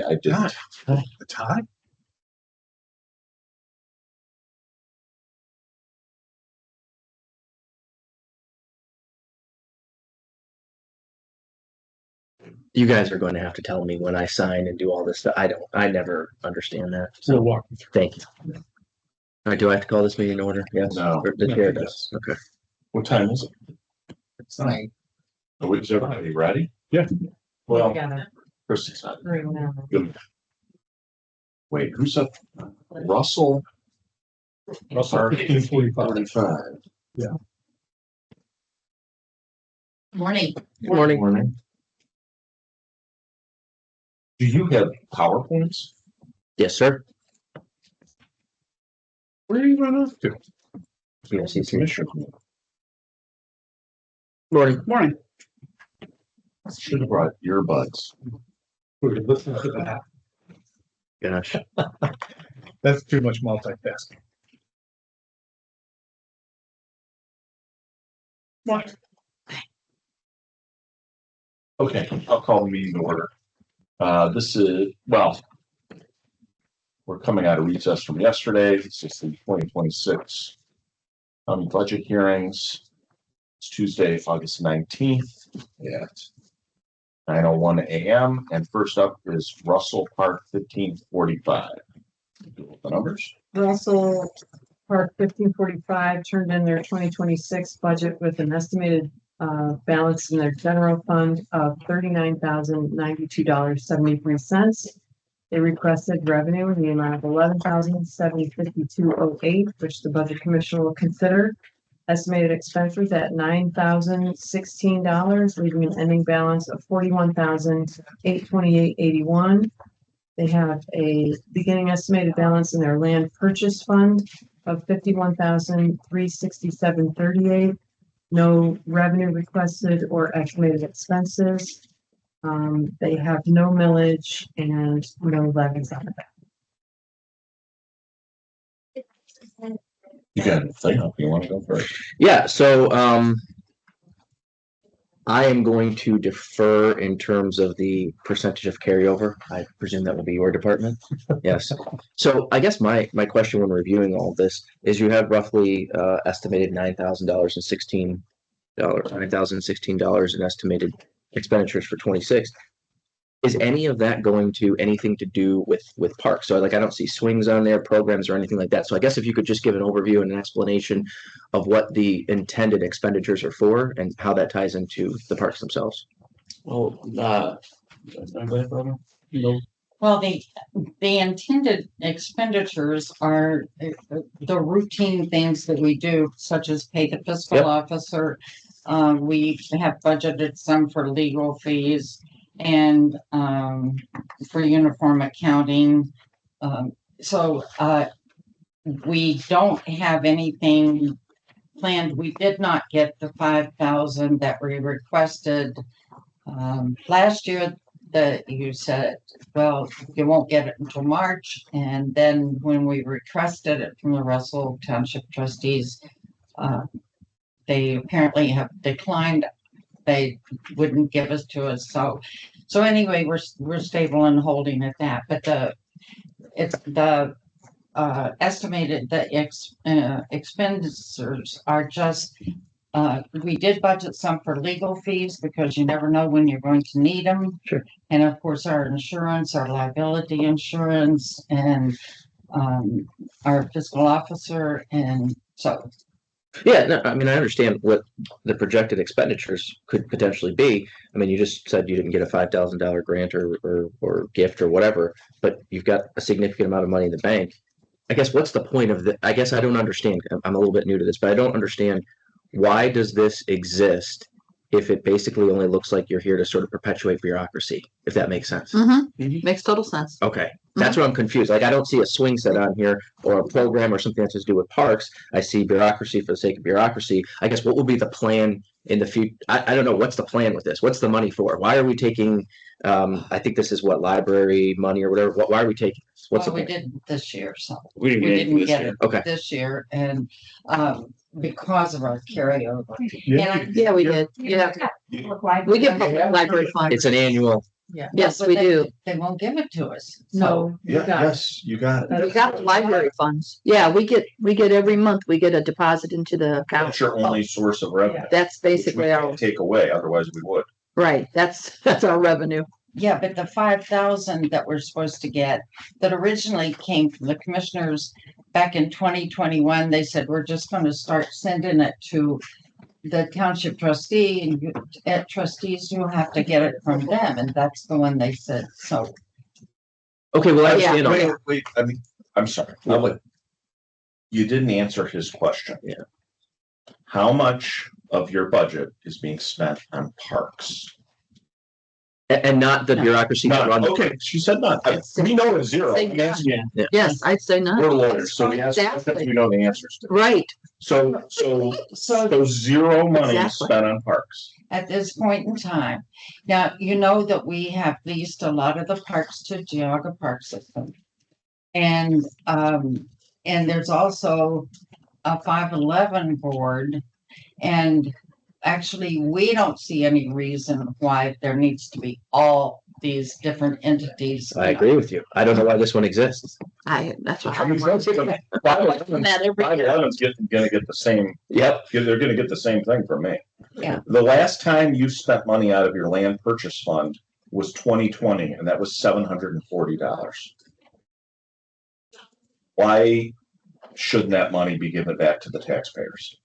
I didn't. The time? You guys are going to have to tell me when I sign and do all this stuff. I never understand that. We'll So walk you through. thank you. All right, do I have to call this meeting in order? Yes. No. Or the No, chair he does. Okay. What time is it? It's nice. Is everybody ready? Yeah. Well, Together. Christy's not. Right now. Good. Wait, who's up? Russell. Russell, 1545. 45. Morning. Good morning. Morning. Do you have PowerPoints? Yes, sir. Where are you running off to? Yes, he's here. Commissioner. Morning. Morning. Should have brought earbuds. We're gonna listen to that. Gosh. That's too much multitasking. What? Okay, I'll call the meeting to order. This is, well, we're coming out of recess from yesterday. This is the 2026 budget hearings. It's Tuesday, August 19th at 9:01 a.m. And first up is Russell Park 1545. The numbers? Russell Park 1545 turned in their 2026 budget with an estimated balance in their general fund of $39,092.73. They requested revenue in the amount of $11,752.08, which the Budget Commission will consider. Estimated expenses at $9,016, leaving an ending balance of $41,828.81. They have a beginning estimated balance in their land purchase fund of $51,367.38. No revenue requested or estimated expenses. They have no millage and no levies on it. You got a thing up. You want to go first? Yeah, so I am going to defer in terms of the percentage of carryover. I presume that will be your department. Yes. So I guess my question when reviewing all this is you have roughly estimated $9,016 in estimated expenditures for 26. Is any of that going to anything to do with parks? So like I don't see swings on there, programs or anything like that. So I guess if you could just give an overview and an explanation of what the intended expenditures are for and how that ties into the parks themselves. Well, Well, the intended expenditures are the routine things that we do, such as pay the fiscal Yep. officer. We have budgeted some for legal fees and for uniform accounting. So we don't have anything planned. We did not get the 5,000 that we requested last year. That you said, well, you won't get it until March. And then when we requested it from the Russell Township trustees, they apparently have declined. They wouldn't give us to us. So anyway, we're stable and holding at that. But estimated expenditures are just. We did budget some for legal fees because you never know when you're going to need them. Sure. And of course, our insurance, our liability insurance, and our fiscal officer. And so. Yeah, no, I mean, I understand what the projected expenditures could potentially be. I mean, you just said you didn't get a $5,000 grant or gift or whatever, but you've got a significant amount of money in the bank. I guess what's the point of I guess I don't understand. I'm a little bit new to this, but I don't understand. Why does this exist if it basically only looks like you're here to sort of perpetuate bureaucracy, if that makes sense? Makes total sense. Okay, that's what I'm confused. Like, I don't see a swing set on here or a program or something that has to do with parks. I see bureaucracy for the sake of bureaucracy. I guess what will be the plan in the future? I don't know. What's the plan with this? What's the money for? Why are we taking, I think this is what, library money or whatever. Why are we taking this? What's Well, the we plan? didn't this year, so we we didn't get it Okay. this year, and because of our carryover. Yeah. And Yeah, we did. Yeah, we get library fund. It's an annual Yeah. Yes, But we they- do. They won't give it to us. So, No. you Yeah, got it. yes, you got it. We got the library funds. Yeah, we get every month, we get a deposit into the account. That's your only source of revenue. That's which we basically can't our, take away, otherwise we would. right, that's our revenue. yeah, but the 5,000 that we're supposed to get, that originally came from the commissioners back in 2021, they said, we're just gonna start sending it to the township trustee and at trustees, you'll have to get it from them, and that's the one they said, so. Okay, well, I Yeah. understand all that. Wait, I mean, I'm sorry. You didn't answer his question. Yeah. How much of your budget is being spent on parks? And not the bureaucracy that None. runs. Okay, she said none. We know it's zero. Say I'm asking you. Yes, I'd say We're none. lawyers, so we ask questions Exactly. we know the answers to. Right, So zero money Exactly. spent on parks. At this point in time, now, you know that we have leased a lot of the parks to Geauga Park System. And there's also a 511 board. And actually, we don't see any reason why there needs to be all these different entities. I agree with you. I don't know why this one exists. that's what I mean, that's it. That every year. 511's gonna get the same, Yep. they're gonna get the same thing from me. Yeah. The last time you spent money out of your land purchase fund was 2020, and that was $740. Why shouldn't that money be given back to the taxpayers?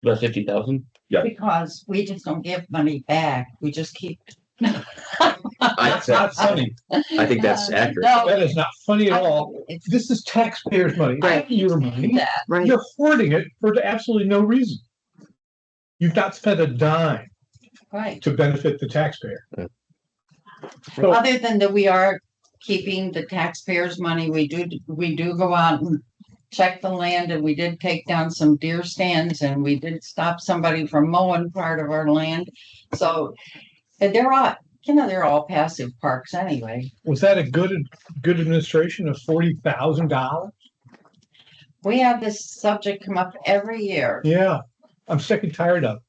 About 50,000? Because we just don't give money back, we just keep. That's not funny. I think that's accurate. No, That is not funny at all. it's This is taxpayers' money, not your money. that. Right, You're hoarding it for absolutely no reason. You've not spent a dime Right, to benefit the taxpayer. So, other than that, we are keeping the taxpayers' money, we do go out and check the land, and we did take down some deer stands, and we did stop somebody from mowing part of our land. So, and they're all passive parks anyway. was that a good administration of $40,000? We have this subject come up every year. Yeah, I'm sick and tired of it.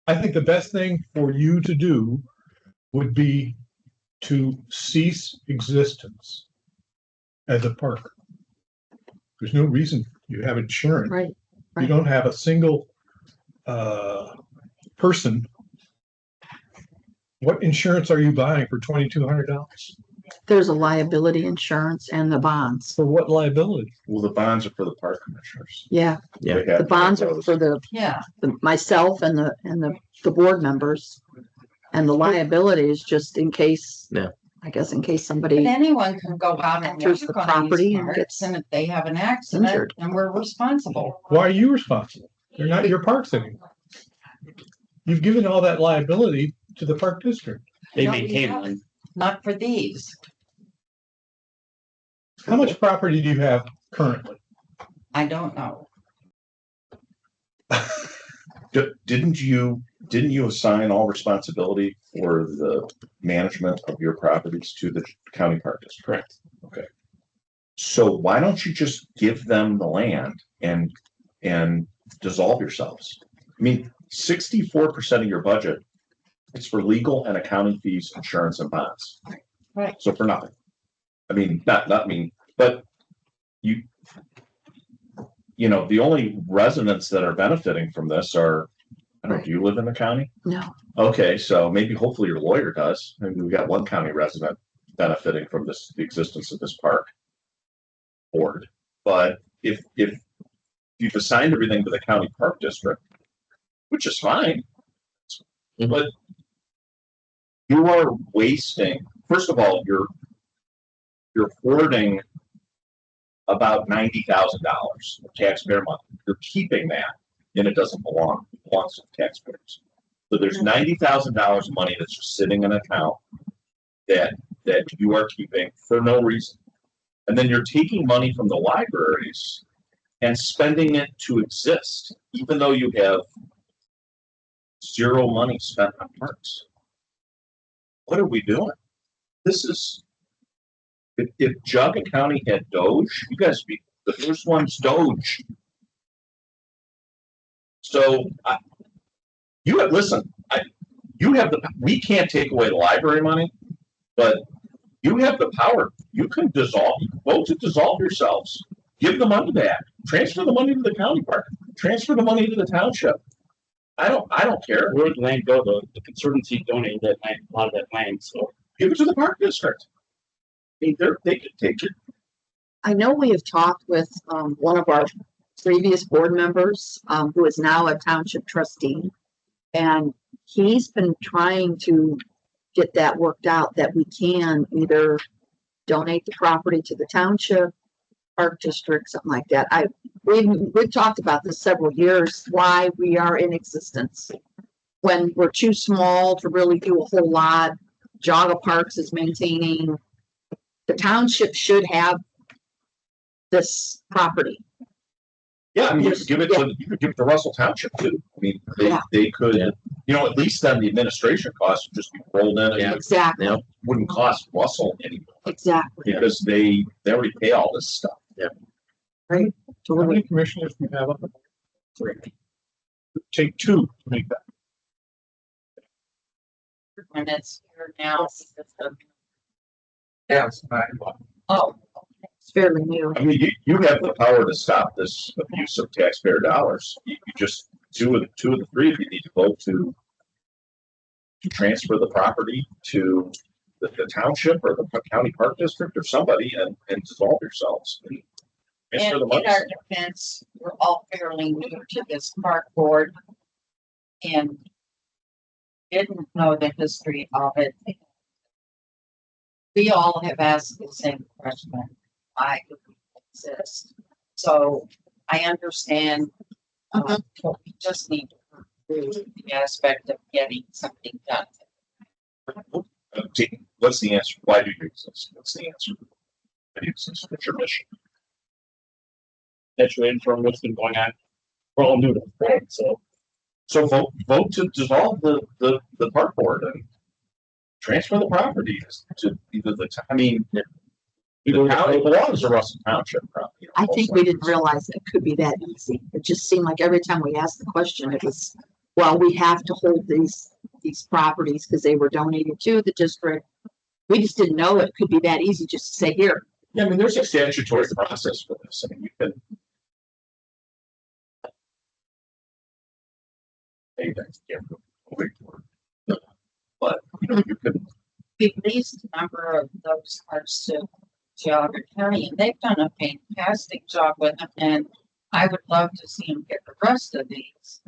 I think the best thing for you to do would be to cease existence as a park. There's no reason you have insurance. right. You don't have a single person. What insurance are you buying for $2,200? There's a liability insurance and the bonds. For what liability? Well, the bonds are for the park commissioners. Yeah, Yeah. They have the bonds are those. for the Yeah, myself and the board members. And the liability is just in case. Yeah. I guess in case but somebody, anyone can go out and Enters the walk on property these and parks, gets and if they have an accident, injured. then we're responsible. Why are you responsible? They're not your parks anymore. You've given all that liability to the park district. They maintain one. Not for these. How much property do you have currently? I don't know. Didn't you assign all responsibility for the management of your properties to the county park district? Correct. Okay. So why don't you just give them the land and dissolve yourselves? I mean, 64% of your budget is for legal and accounting fees, insurance, and bonds. Right. So for nothing. I mean, not me, but you know, the only residents that are benefiting from this are, I don't know, do you live in the county? no, Okay, so maybe hopefully your lawyer does. Maybe we got one county resident benefiting from the existence of this park board. But if you've assigned everything to the county park district, which is fine, Mhm. but you are wasting, first of all, you're hoarding about $90,000 of taxpayer money. You're keeping that, and it doesn't belong. It belongs to the taxpayers. So there's $90,000 of money that's just sitting in an account that you are keeping for no reason. And then you're taking money from the libraries and spending it to exist, even though you have zero money spent on parks. What are we doing? This is, if Geauga County had Doge, you guys be the first ones Doge. So listen, you have we can't take away the library money, but you have the power. You can vote to dissolve yourselves. Give the money back. Transfer the money to the county park. Transfer the money to the township. I don't care. Where did land go? The Conservancy donated that land, a lot of that land, so. Give it to the park district. I mean, they could take it. I know we have talked with, one of our previous board members, who is now a township trustee. And he's been trying to get that worked out, that we can either donate the property to the township, park district, something like that. We've talked about this several years, why we are in existence. When we're too small to really do a whole lot, Geauga Parks is maintaining, the township should have this property. Yeah, I mean, you could give it to Russell Township too. I mean, they could, you know, at least then the administration costs would just be rolled in. And Exactly, Yeah. wouldn't cost Russell anymore exactly. because they already pay all this stuff. How many Totally. commissioners do we have on the board? 3. Take 2 to make that. And it's here now. Yes. Oh, It's fairly new. I mean, you have the power to stop this abuse of taxpayer dollars. You just, two of the three of you need to vote to transfer the property to the township or the county park district or somebody and dissolve yourselves. And transfer and the in money. our defense, we're all fairly new to this park board. And didn't know the history of it. We all have asked the same question, why do we exist? So I understand, we just need to improve the aspect of getting something done. What's the answer? Why do you exist? What's the answer? Why do you exist? What's your mission? That's your from what's been going on. We're all new to it, so. So vote to dissolve the park board and transfer the property to either I mean, the county belongs to Russell Township property. I think we didn't realize it could be that easy. It just seemed like every time we asked the question, it was, well, we have to hold these properties because they were donated to the district. We just didn't know it could be that easy just to say here. Yeah, I mean, there's a statutory process for this. I mean, you can. Hey, that's different. But you know, you could. We've leased a number of those parts to Geauga County, and they've done a fantastic job with them, and I would love to see them get the rest of these.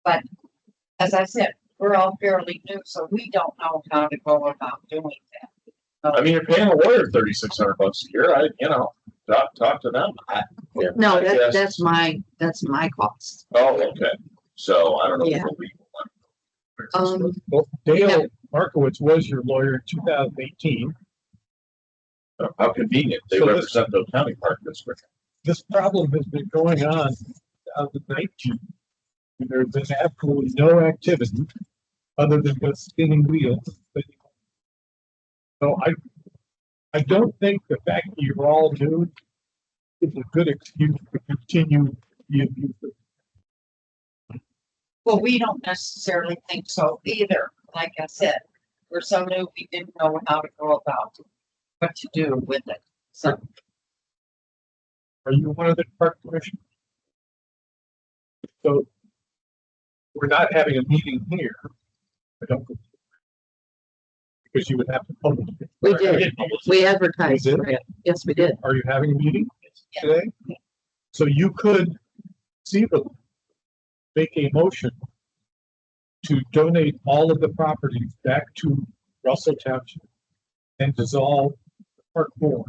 But as I said, we're all fairly new, so we don't know how to go about doing that. I mean, you're paying a lawyer $3,600 a year. Talk to them. No, I guess. that's my cost. Oh, okay. So I don't know. Yeah. What legal. Well, Dale Markowitz was your lawyer in 2018. How convenient. They So this- represent the county park district. This problem has been going on since 2019. And there's been absolutely no activity other than just spinning wheels. So I don't think the fact that you're all new is a good excuse to continue the abuse. Well, we don't necessarily think so either. Like I said, we're so new, we didn't know how to go about what to do with it. So Are you one of the park commission? So we're not having a meeting here. I don't. Because you would have to publish it. We did. We advertised We did? for it. Yes, we did. Are you having a meeting today? So you could conceivably make a motion to donate all of the properties back to Russell Township and dissolve the park board.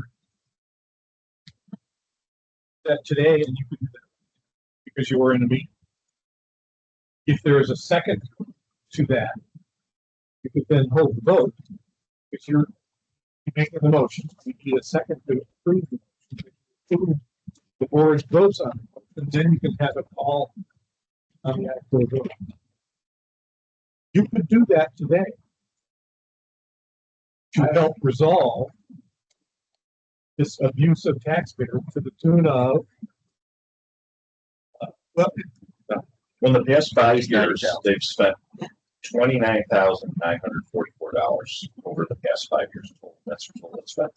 That today, and you could do that because you were in a meeting. If there is a second to that, you could then hold the vote. If you're making the motion, you need a second to approve the motion. Approve the board votes on it, and then you can have it all on the actual vote. You could do that today to help resolve this abuse of taxpayers to the tune of In the past 5 years, they've spent $29,944 over the past 5 years total. That's total expense.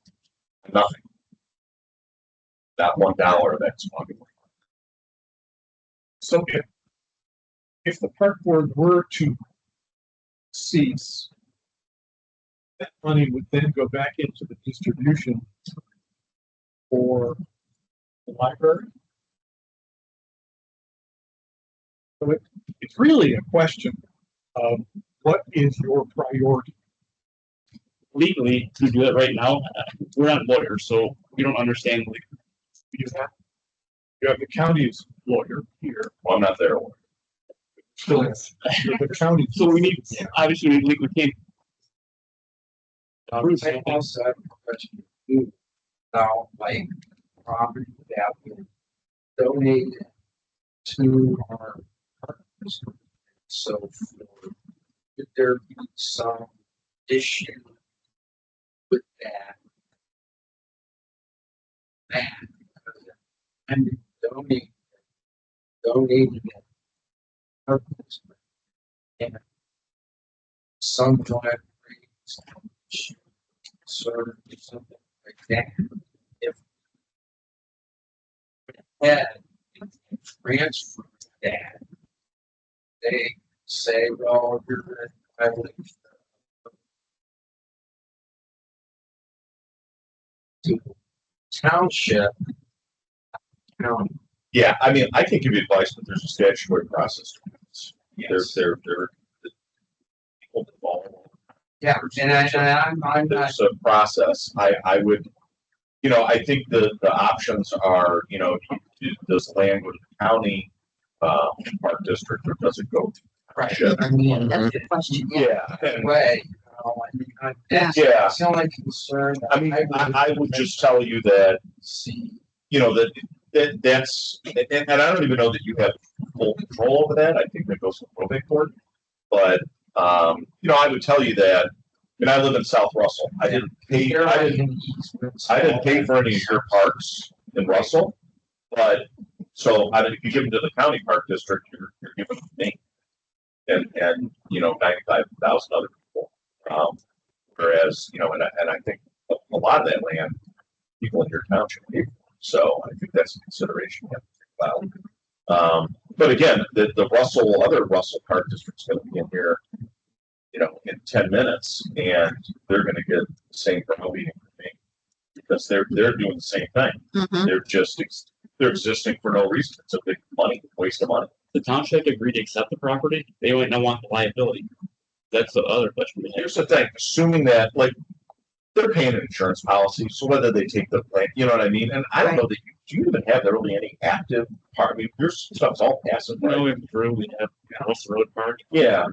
Nothing. Not $1 of that's money. So if the park board were to cease, that money would then go back into the distribution for the library. So it's really a question of what is your priority? Legally, to do it right now, we're not lawyers, so we don't understand. You have the county's lawyer here. Well, I'm not there. So the county. So we need, obviously, we legally can't. I also have a question too, about like property that we donated to our partners. So could there be some issue with that? And donated it. Purpose. And some libraries sort of something like that. If had transfer that, they say, well, you're to township. County. Yeah, I mean, I can give you advice, but there's a statutory process. Yes. They're people involved. Yeah, and I'm not. There's a process. I would, I think the options are, does land go to the county park district, or does it go to Right. township? I mean, that's the question. Yeah. Way. That's Yeah. the only concern. I mean, I would just tell you that, See. That's, and I don't even know that you have full control over that. I think that goes to probate court. But, I would tell you that, I live in South Russell. I didn't pay for any of your parks in Russell. But, so if you give them to the county park district, you're giving them to me. And 95,000 other people. Whereas, and I think a lot of that land, people in your township pay for. So I think that's a consideration you have to think about. But again, the other Russell Park District's going to be in here, in 10 minutes, and they're going to get the same promoting from me because they're doing the same thing. Mhm. They're existing for no reason. It's a big waste of money. The township agreed to accept the property, they might not want the liability. That's the other question. Here's the thing: assuming that, they're paying an insurance policy, so whether they take the plan, you know what I mean? And I don't know that do you even have really any active part? I mean, your stuff's all passive, right? No, we have Drew, we have House Road Park. Yeah.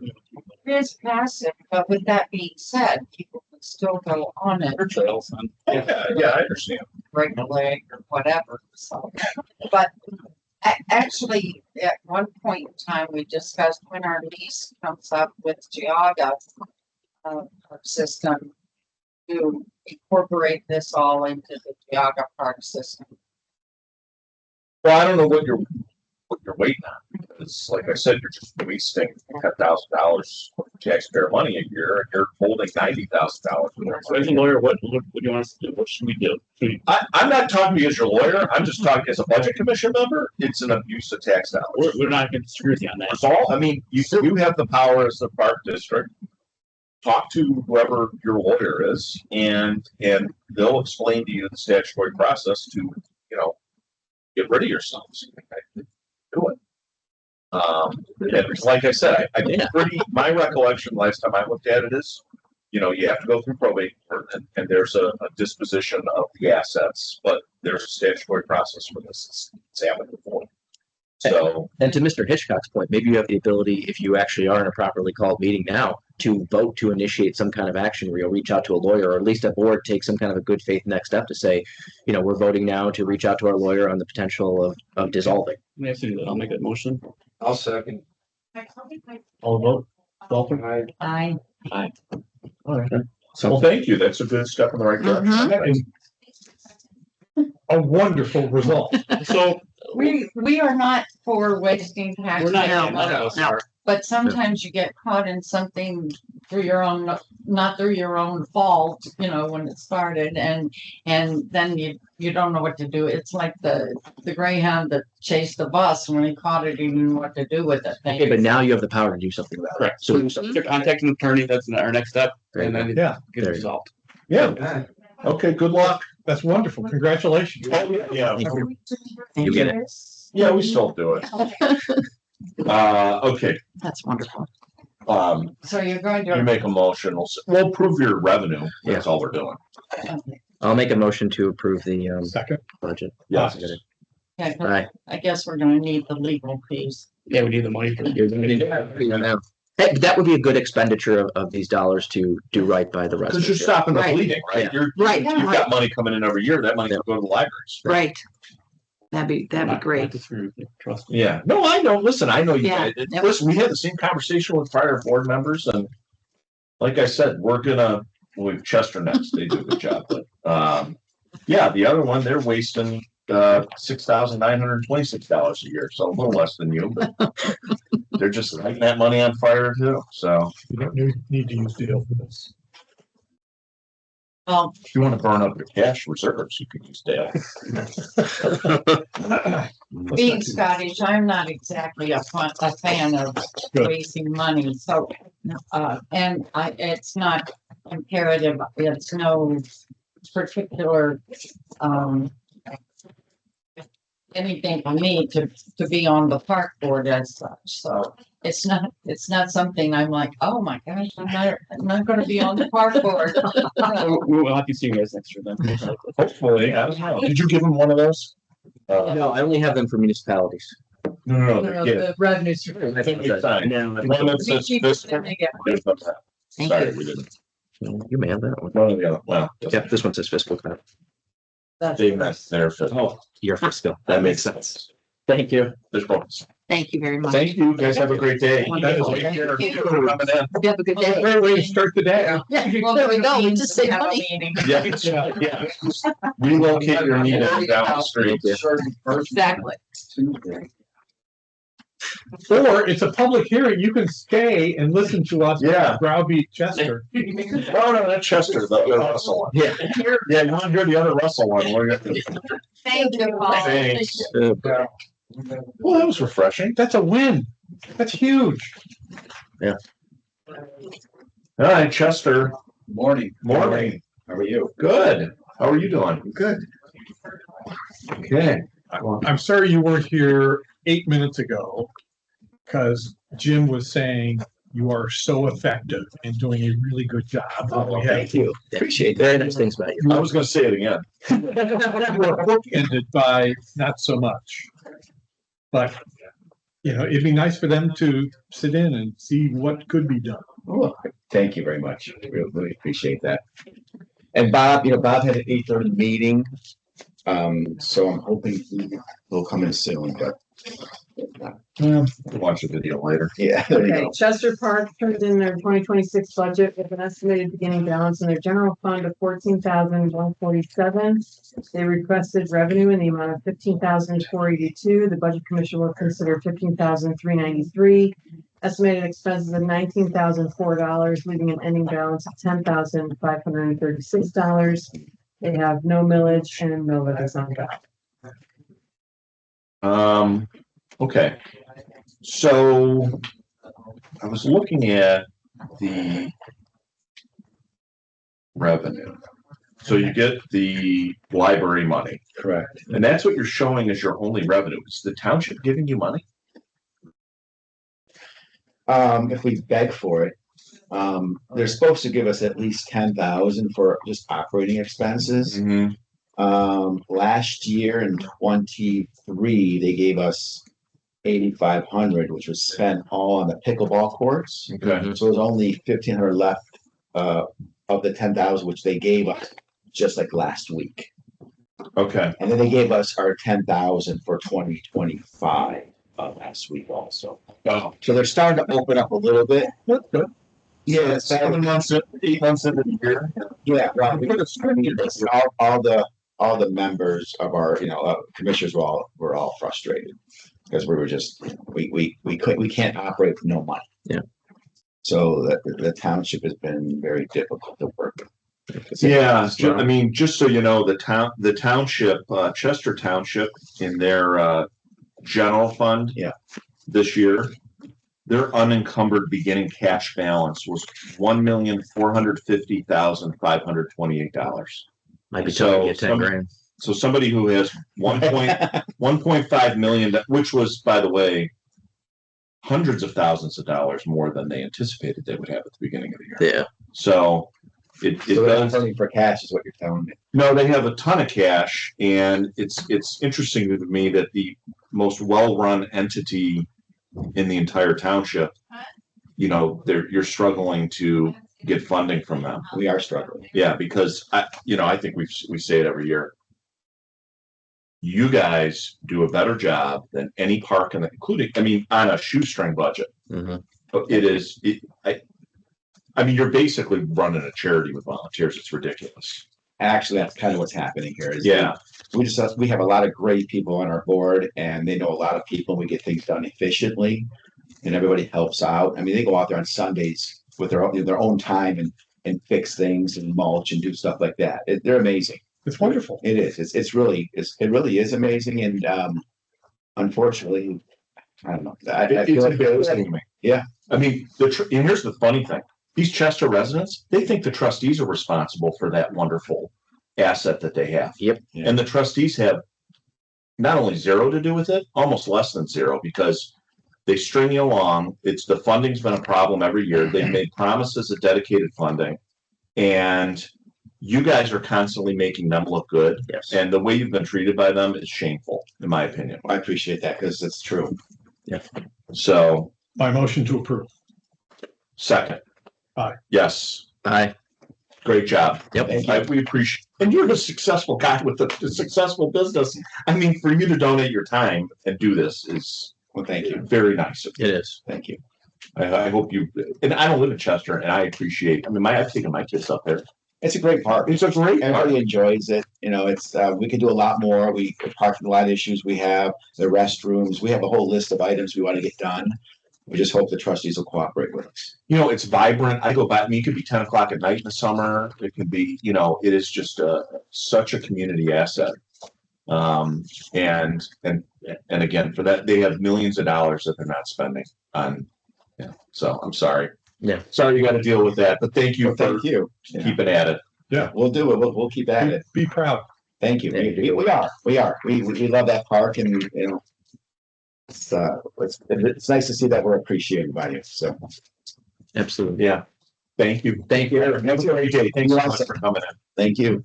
It is passive, but with that being said, people can still go on it Or trails on. Yeah, I understand. regularly or whatever, so. But actually, at one point in time, we discussed when our lease comes up with Geauga system to incorporate this all into the Geauga Park system. Well, I don't know what you're waiting on, because like I said, you're just wasting $10,000 of taxpayer money a year, and you're holding $90,000. So as a lawyer, what do you want us to do? What should we do? I'm not talking to you as your lawyer. I'm just talking as a budget commission member. It's an abuse of tax dollars. We're not going to disagree with you on that. That's all. I mean, you have the power as the park district. Talk to whoever your lawyer is, and they'll explain to you the statutory process to, get rid of yourselves. Do it. And like I said, my recollection last time I looked at it is, you have to go through probate court, and there's a disposition of the assets, but there's a statutory process for this. It's happened before. So, And to Mr. Hitchcock's point, maybe you have the ability, if you actually are in a properly called meeting now, to vote to initiate some kind of action where you'll reach out to a lawyer, or at least a board take some kind of a good faith next step to say, we're voting now to reach out to our lawyer on the potential of dissolving. We have to do that. I'll make that motion. I'll second. All vote. Walter? I All right. well, thank you. That's a good step in the right direction. That is a wonderful result. So we are not for wasting tax. we're not. No, none of us no. are. but sometimes you get caught in something through your own, not through your own fault, when it started, and then you don't know what to do. It's like the greyhound that chased the bus. When he caught it, he didn't know what to do with it. Okay, but now you have the power to do something about it. Correct. So, To contact an attorney, that's our next step, and then Yeah. get it resolved. Yeah, Okay, good luck. that's wonderful. Congratulations. Yeah, you get it. yeah, we still do it. Okay, That's wonderful. So you're going you to, make a motion, we'll approve your revenue, that's all we're doing. I'll make a motion to approve the Second, budget. Yes. okay, Aye. I guess we're gonna need the legal fees. Yeah, we need the money for it. Hey, but that would be a good expenditure of these dollars to do right by the rest of Because you're it. stopping the Right. bleeding, right? Yeah. You're, Right. you've got money coming in every year, that money can go to the libraries. Right. That'd be Not great. to screw with it, Trust me. Yeah, no, I know, listen, I know you Yeah. guys, listen, we had the same conversation with prior board members, and like I said, we're gonna, with Chester next, they do a good job, but, yeah, the other one, they're wasting, $6,926 a year, so a little less than you, but they're just lighting that money on fire too, so you don't need to use Dale for this. Well, if you wanna burn up your cash reserves, you can use Dale. being Scottish, I'm not exactly a fan of Good. wasting money, so, it's not imperative, it's no particular, anything for me to be on the park board as such, so it's not something I'm like, oh my gosh, I'm not gonna be on the park board. We'll have to see you guys next year then. Hopefully, I don't know, did you give them one of those? No, I only have them for municipalities. No, yeah. The revenues. I think it's a- The one that says fiscal. There's no that. Thank Sorry, you. we didn't. You mailed that one. One of the other, well. Yeah, this one says fiscal. They messed their fiscal. Oh, your fiscal. That makes sense. Thank you. There's bonus. Thank you very much. Thank you, guys have a great day. Wonderful. Take care. Thank you. Coming in. You have a good day. Great way to start the day. Yeah, there we go. We just saved Have a money. meeting. Yeah, yeah. Relocate your meeting down the street. Exactly. Or it's a public hearing. You can stay and listen to us. Yeah. Browbeat Chester. No, not Chester, the other Russell one. Yeah. Yeah, you want to hear the other Russell one? We're gonna- Thank you, Paul. Thanks. Uh, Well, that was refreshing. That's a win. That's huge. All right, Chester. Morning. Morning. How are you? Good. How are you doing? Good. Okay. I'm sorry you weren't here 8 minutes ago because Jim was saying you are so effective and doing a really good job. Oh, thank you. Appreciate that. Very nice things about you. I was gonna say it again. You were bookended by not so much. But, it'd be nice for them to sit in and see what could be done. Oh, thank you very much. Really appreciate that. And Bob, Bob had an 8:30 meeting. So I'm hoping he'll come in soon, but We'll watch the video later. yeah, there you Okay, go. Chester Park turned in their 2026 budget with an estimated beginning balance in their general fund of 14,147. They requested revenue in the amount of 15,482. The budget commission will consider 15,393. Estimated expenses of $19,004, leaving an ending balance of $10,536. They have no millage and no levies on top. Okay. So I was looking at the revenue. So you get the library money, Correct. and that's what you're showing as your only revenue. Is the township giving you money? If we beg for it, they're supposed to give us at least 10,000 for just operating expenses. Last year in 23, they gave us 8,500, which was spent all on the pickleball courts. Okay. So there's only 1,500 left of the 10,000, which they gave us just like last week. Okay. And then they gave us our 10,000 for 2025 last week also. Oh, So they're starting to open up a little bit. that's good. Yeah, 7 months, 8 months into the year. yeah. Well, all the members of our, commissioners were all frustrated. Because we were just, we can't operate with no money. Yeah. So the township has been very difficult to work with. Yeah, I mean, just so you know, the township, Chester Township in their, general fund. Yeah. This year, their unencumbered beginning cash balance was $1,450,528. Might be So tough to get 10 some- grand. So somebody who has 1.5 million, which was, by the way, hundreds of thousands of dollars more than they anticipated they would have at the beginning of the year. Yeah. So it So they're does. hunting for cash is what you're telling me. No, they have a ton of cash, and it's interesting to me that the most well-run entity in the entire township, you're struggling to get funding from them. We are struggling. Yeah, because I think we say it every year. You guys do a better job than any park including, on a shoestring budget. Mhm. You're basically running a charity with volunteers. It's ridiculous. Actually, that's kind of what's happening here. Yeah. We have a lot of great people on our board, and they know a lot of people. We get things done efficiently, and everybody helps out. They go out there on Sundays with their own time and fix things and mulch and do stuff like that. They're amazing. It's wonderful. It is. It really is amazing. And unfortunately, I don't know. I It's feel like embarrassing to me. Yeah. And here's the funny thing. These Chester residents, they think the trustees are responsible for that wonderful asset that they have. Yep. Yeah. And the trustees have not only zero to do with it, almost less than zero, because they string you along. The funding's been a problem every year. They've made promises of dedicated funding, and you guys are constantly making them look good. Yes. And the way you've been treated by them is shameful, in my opinion. I appreciate that because it's true. So, My motion to approve. second. Aye. Yes. Aye. Great job. Yep. We appreciate, and you're the successful guy with the successful business. For you to donate your time and do this is Well, thank you. very nice of you. It is. Thank you. I hope you, and I don't live in Chester, and I appreciate, I've taken my kids up there. It's a great park. It's a great park. Everybody enjoys it. It's we could do a lot more. Apart from a lot of issues we have, the restrooms, we have a whole list of items we want to get done. We just hope the trustees will cooperate with us. It's vibrant. I go back, it could be 10 o'clock at night in the summer. It can be, it is just such a community asset. And again, for that, they have millions of dollars that they're not spending on. Yeah. So I'm sorry. Yeah. Sorry you got to deal with that, but thank you Well, for thank you. Yeah. keeping at it. We'll do it. We'll keep at it. Be proud. Thank you. Yeah, you do. We are. We love that park, and it's nice to see that we're appreciated by you. So Absolutely. Yeah. Thank you. Thank you. Have a great day. Thanks so You're much awesome. for coming thank you.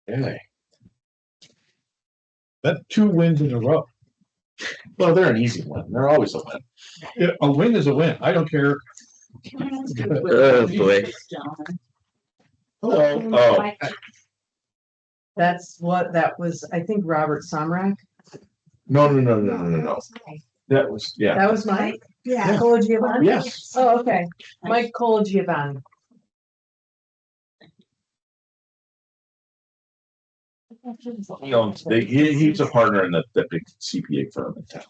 in. Yeah. That's 2 wins in a row. Well, they're an easy one. They're always a win. Yeah, a win is a win. I don't care. Oh, boy. Hello. Oh, That was, I think, Robert Somrak. no. That was, yeah. That was Mike? Yeah. Colagiovanni? Yes. Oh, okay. Mike Colagiovanni. He's a partner in the big CPA firm in town.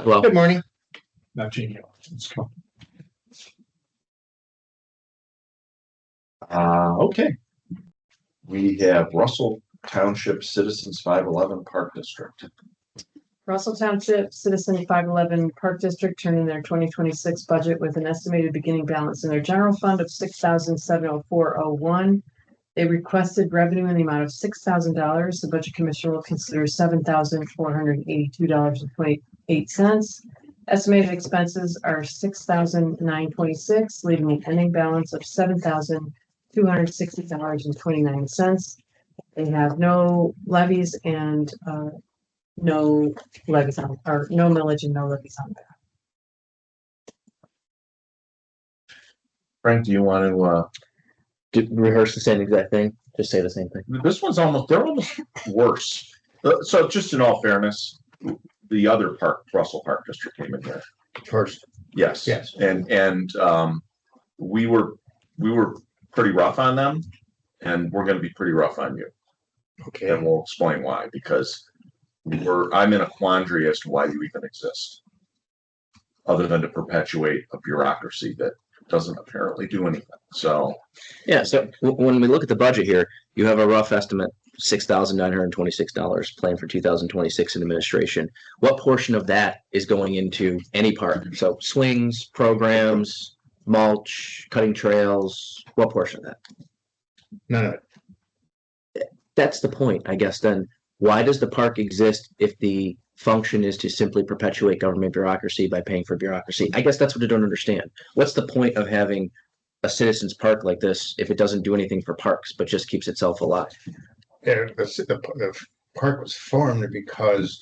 Well, Good morning. Not genial. Let's go. Okay. We have Russell Township Citizens 511 Park District. Russell Township Citizen 511 Park District turned in their 2026 budget with an estimated beginning balance in their general fund of $6,704.01. They requested revenue in the amount of $6,000. The Budget Commission will consider $7,482.28. Estimated expenses are $6,926, leaving an ending balance of $7,260.29. They have no levies and no levies on, or no millage and no levies on that. Frank, do you want to, rehearse the same exact thing. Just say the same thing. this one's they're almost worse. So just in all fairness, the other Russell Park District came in here First. Yes. Yes. And we were pretty rough on them, and we're going to be pretty rough on you. Okay. And we'll explain why, because I'm in a quandary as to why you even exist. Other than to perpetuate a bureaucracy that doesn't apparently do anything. So, Yeah, so when we look at the budget here, you have a rough estimate, $6,926 planned for 2026 in administration. What portion of that is going into any park? So swings, programs, mulch, cutting trails, what portion of that? None of it. That's the point, I guess, then. Why does the park exist if the function is to simply perpetuate government bureaucracy by paying for bureaucracy? I guess that's what I don't understand. What's the point of having a citizens park like this if it doesn't do anything for parks, but just keeps itself alive? Yeah, the park was formed because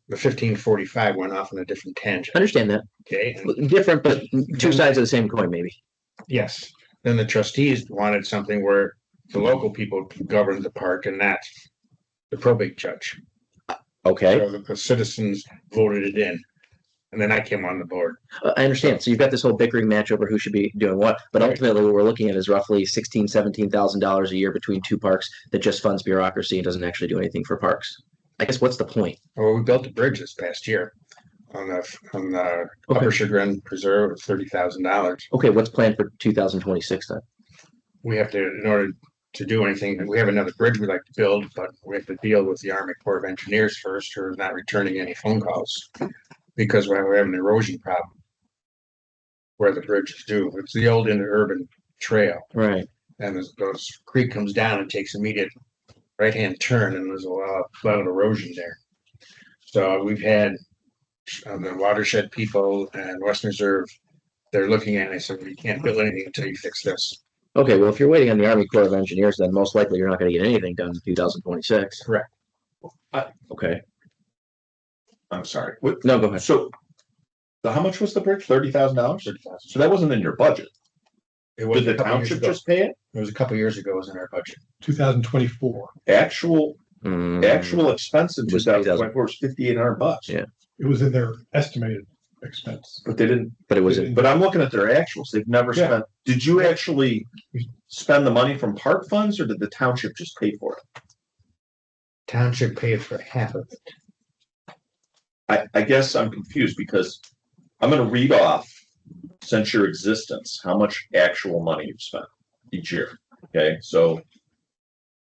the 1545 went off on a different tangent. Understand that. Okay. And Different, but two sides of the same coin, maybe. yes, then the trustees wanted something where the local people governed the park, and that's the probate judge. Okay, So the citizens voted it in, and then I came on the board. I understand. So you've got this whole bickering match over who should be doing what, but Right. ultimately what we're looking at is roughly $16,000-17,000 a year between two parks that just funds bureaucracy and doesn't actually do anything for parks. I guess what's the point? Well, we built a bridge this past year on the Okay. Upper Chagrin Preserve, $30,000. Okay, what's planned for 2026 then? We have to, in order to do anything, we have another bridge we'd like to build, but we have to deal with the Army Corps of Engineers first, who are not returning any phone calls because we have an erosion problem where the bridge is due. It's the old interurban trail, Right. and those creek comes down and takes immediate right-hand turn, and there's a lot of erosion there. So we've had the watershed people and Western Reserve, they're looking at it and they said, well, you can't build anything until you fix this. Okay, well, if you're waiting on the Army Corps of Engineers, then most likely you're not gonna get anything done in 2026. Correct. Okay, I'm sorry. What, no, go ahead. so how much was the bridge? $30,000? So that wasn't in your budget. It was Did a the couple years township ago. just pay it? It was a couple years ago, it was in our budget. 2024. Actual Mm, expense in It was 2024 was $5,800. Yeah. It was in their estimated expense. But they didn't, but it was, a- but I'm looking at their actuals. They've never Yeah. spent, did you actually spend the money from park funds or did the township just pay for it? Township paid for half of it. I guess I'm confused because I'm gonna read off, since your existence, how much actual money you've spent each year. Okay, so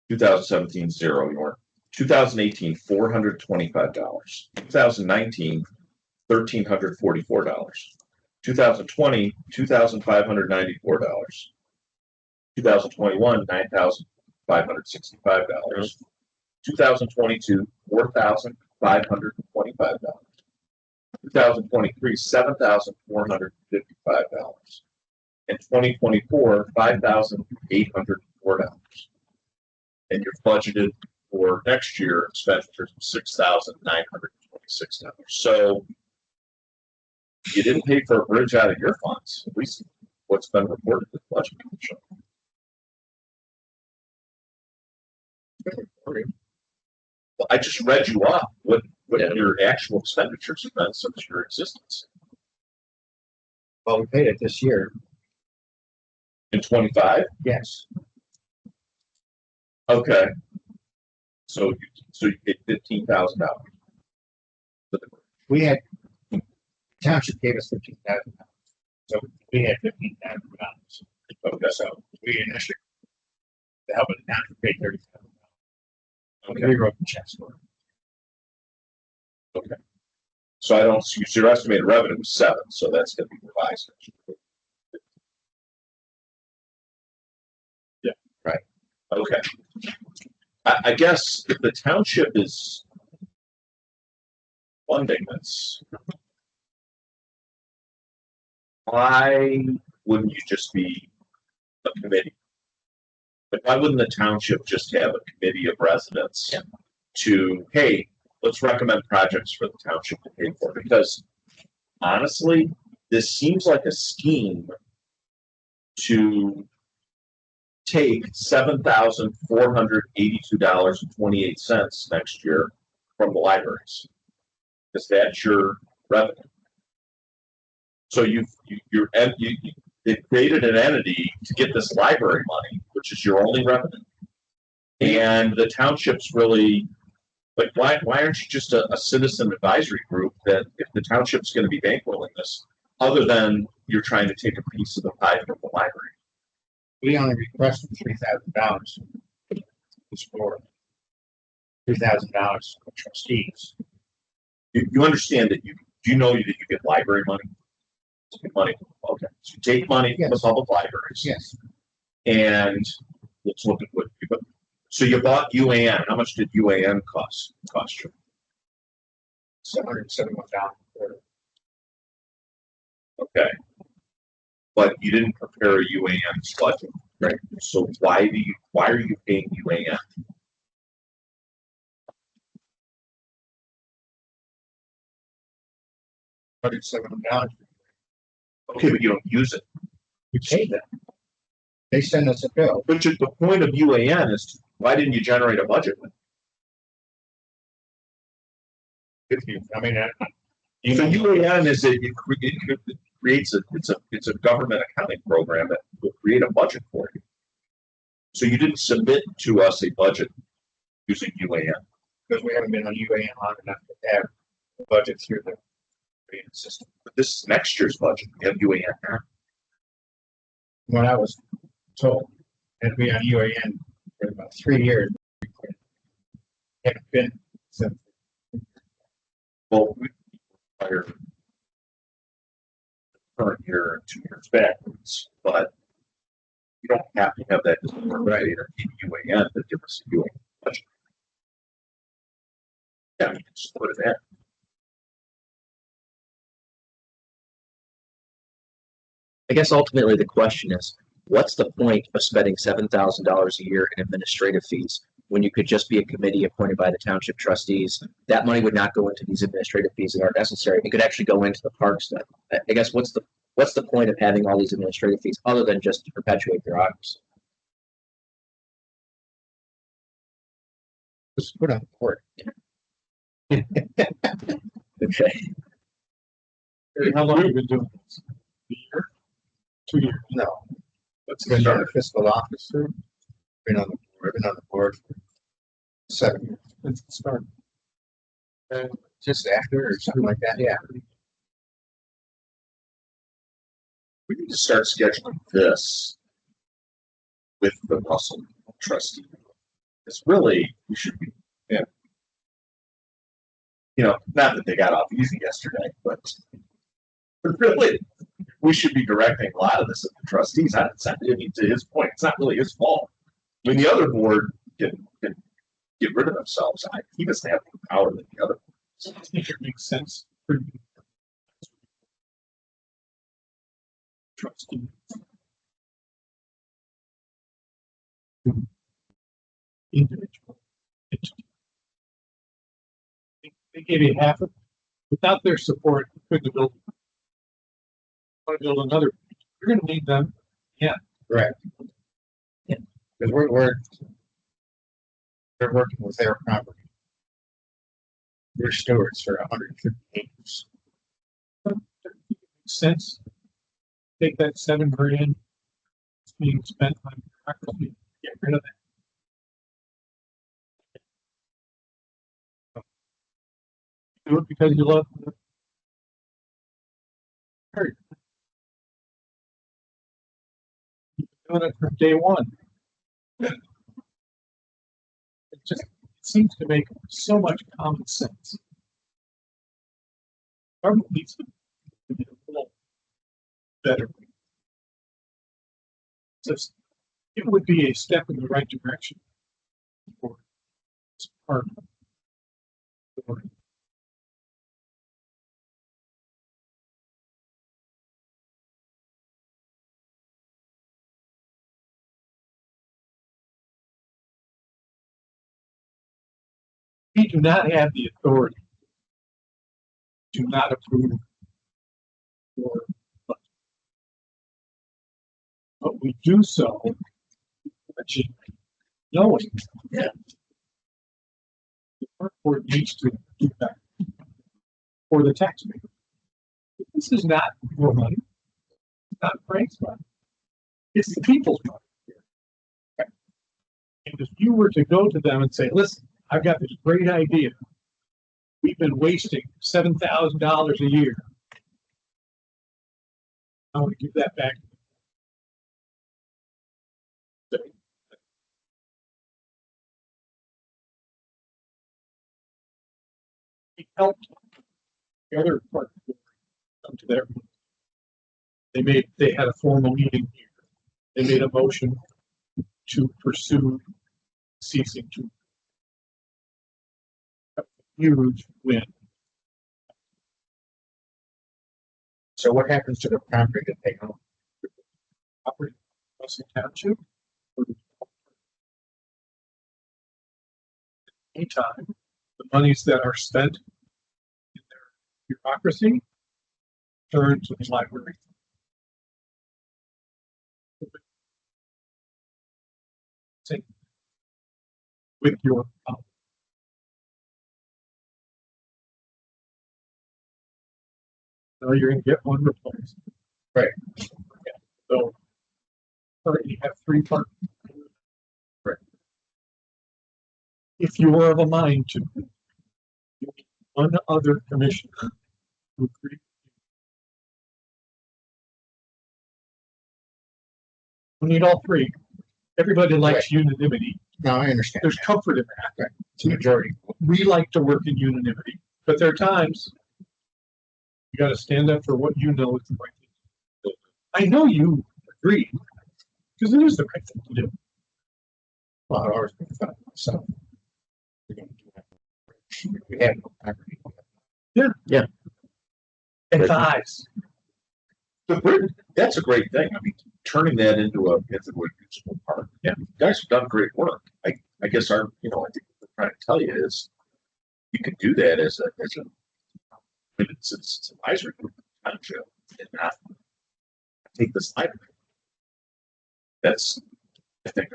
2017, zero, you weren't. 2018, $425. 2019, $1,344. 2020, $2,594. 2021, $9,565. 2022, $4,525. 2023, $7,455. And 2024, $5,804. And you're budgeted for next year expenditures of $6,926. So you didn't pay for a bridge out of your funds, at least what's been reported in the budget. Well, I just read you off what your actual expenditures have been since your existence. Well, we paid it this year. In 25? Yes. Okay. So you paid $15,000. We had, township gave us $15,000. So we had $15,000. Okay. So we initially, to help with the township, paid $30,000. Okay. We wrote the checks for it. Okay. So I don't, so your estimated revenue was 7, so that's gonna be revised. Yeah, right. Okay. I guess if the township is funding this, why wouldn't you just be a committee? Like, why wouldn't the township just have a committee of residents to, hey, let's recommend projects for the township to pay for? Because honestly, this seems like a scheme to take $7,482.28 next year from the libraries, because that's your revenue. So you they created an entity to get this library money, which is your only revenue, And the township's really, like, why aren't you just a citizen advisory group that if the township's gonna be bankrolling this, other than you're trying to take a piece of the pie from the library? We only requested $3,000. It's for $3,000 for trustees. You understand that do you know that you get library money? Money, okay, so you take money from the Yes. public libraries. Yes. And let's look at what you got. So you bought UAN, how much did UAN cost you? $771. Okay. But you didn't prepare a UAN budget, right? So why are you paying UAN? $107. Okay, but you don't use it. We pay them. They send us a bill. But the point of UAN is, why didn't you generate a budget with If you, I mean, it? So UAN is it creates it's a government accounting program that will create a budget for you. So you didn't submit to us a budget using UAN. because we haven't been on UAN long enough to have a budget through the system. But this is next year's budget. We have UAN now. When I was told it'd be on UAN for about 3 years. Haven't been since. Well, we hired current year and 2 years backwards, but you don't have to have that right in UAN to give us a UAN budget. Yeah, you can just put it in. I guess ultimately the question is, what's the point of spending $7,000 a year in administrative fees when you could just be a committee appointed by the township trustees? That money would not go into these administrative fees that aren't necessary. It could actually go into the park stuff. I guess what's the point of having all these administrative fees other than just to perpetuate their occupancy? Just put on the court. Okay. How long have you been doing this? A year? 2 years? No. Let's Been on start. the fiscal officer. Been on the board. Been on the board for 7 years. Let's start. Just after or something like that. Yeah. We need to start scheduling this with the Russell trustee. It's really, we should be, yeah. You know, not that they got off easy yesterday, but really, we should be directing a lot of this at the trustees. I mean, to his point, it's not really his fault. I mean, the other board can get rid of themselves. He doesn't have more power than the other. I think it makes sense for you. Trustee. Individual. entity. They gave you half of, without their support, you couldn't build. Want to build another, you're gonna need them. Correct. Yeah. Because they're working with their property. We're stewards for 150 acres. Makes sense. Take that $7,000 it's being spent on bureaucracy, get rid of that. Do it because you love the area. You've been doing it from day one. It seems to make so much common sense. Government needs to be a little better. Just, it would be a step in the right direction for this part of the board. We do not have the authority to not approve your budget. But we do so knowing that the park board needs to do that for the taxpayer. This is not your money. It's not Frank's money. It's the people's money. And if you were to go to them and say, listen, I've got this great idea. We've been wasting $7,000 a year. I want to give that back. It helped the other part come to their. They had a formal meeting here. They made a motion to pursue ceasing to. A huge win. So what happens to the property that they own? Operating Russell Township. Anytime the monies that are spent in their bureaucracy turn to the library. With your so you're gonna get one replaced. Right. So currently you have 3 parts. Right. If you are of a mind to one other commissioner who agree. We need all 3. Everybody likes unanimity. No, I understand. There's comfort in that. Right. It's a majority. We like to work in unanimity, but there are times you got to stand up for what you know is the right thing to do. I know you agree because it is the right thing to do. Well, I always been thought myself. We're gonna do that. We have no property. Advise. That's a great thing. I mean, turning that into a usable park. Yeah. You guys have done great work. I guess I think what I'm trying to tell you is you can do that as a I mean, it's advisory group township and not take this library. That's I think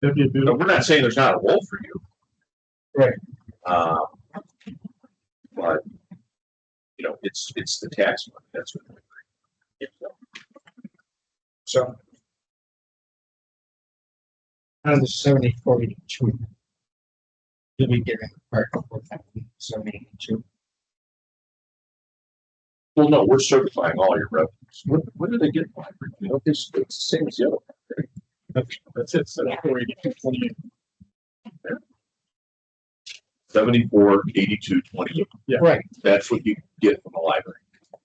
That'd be a good- we're not saying there's not a role for you. Right. But it's the tax money. That's what So. Out of the 70-42. Did we get a part of 70-82? Well, no, we're certifying all your revenues. What did they get? It's the same as the other one, right? That's it. 748228. 74, 82, 28. Yeah. Right. That's what you get from the library.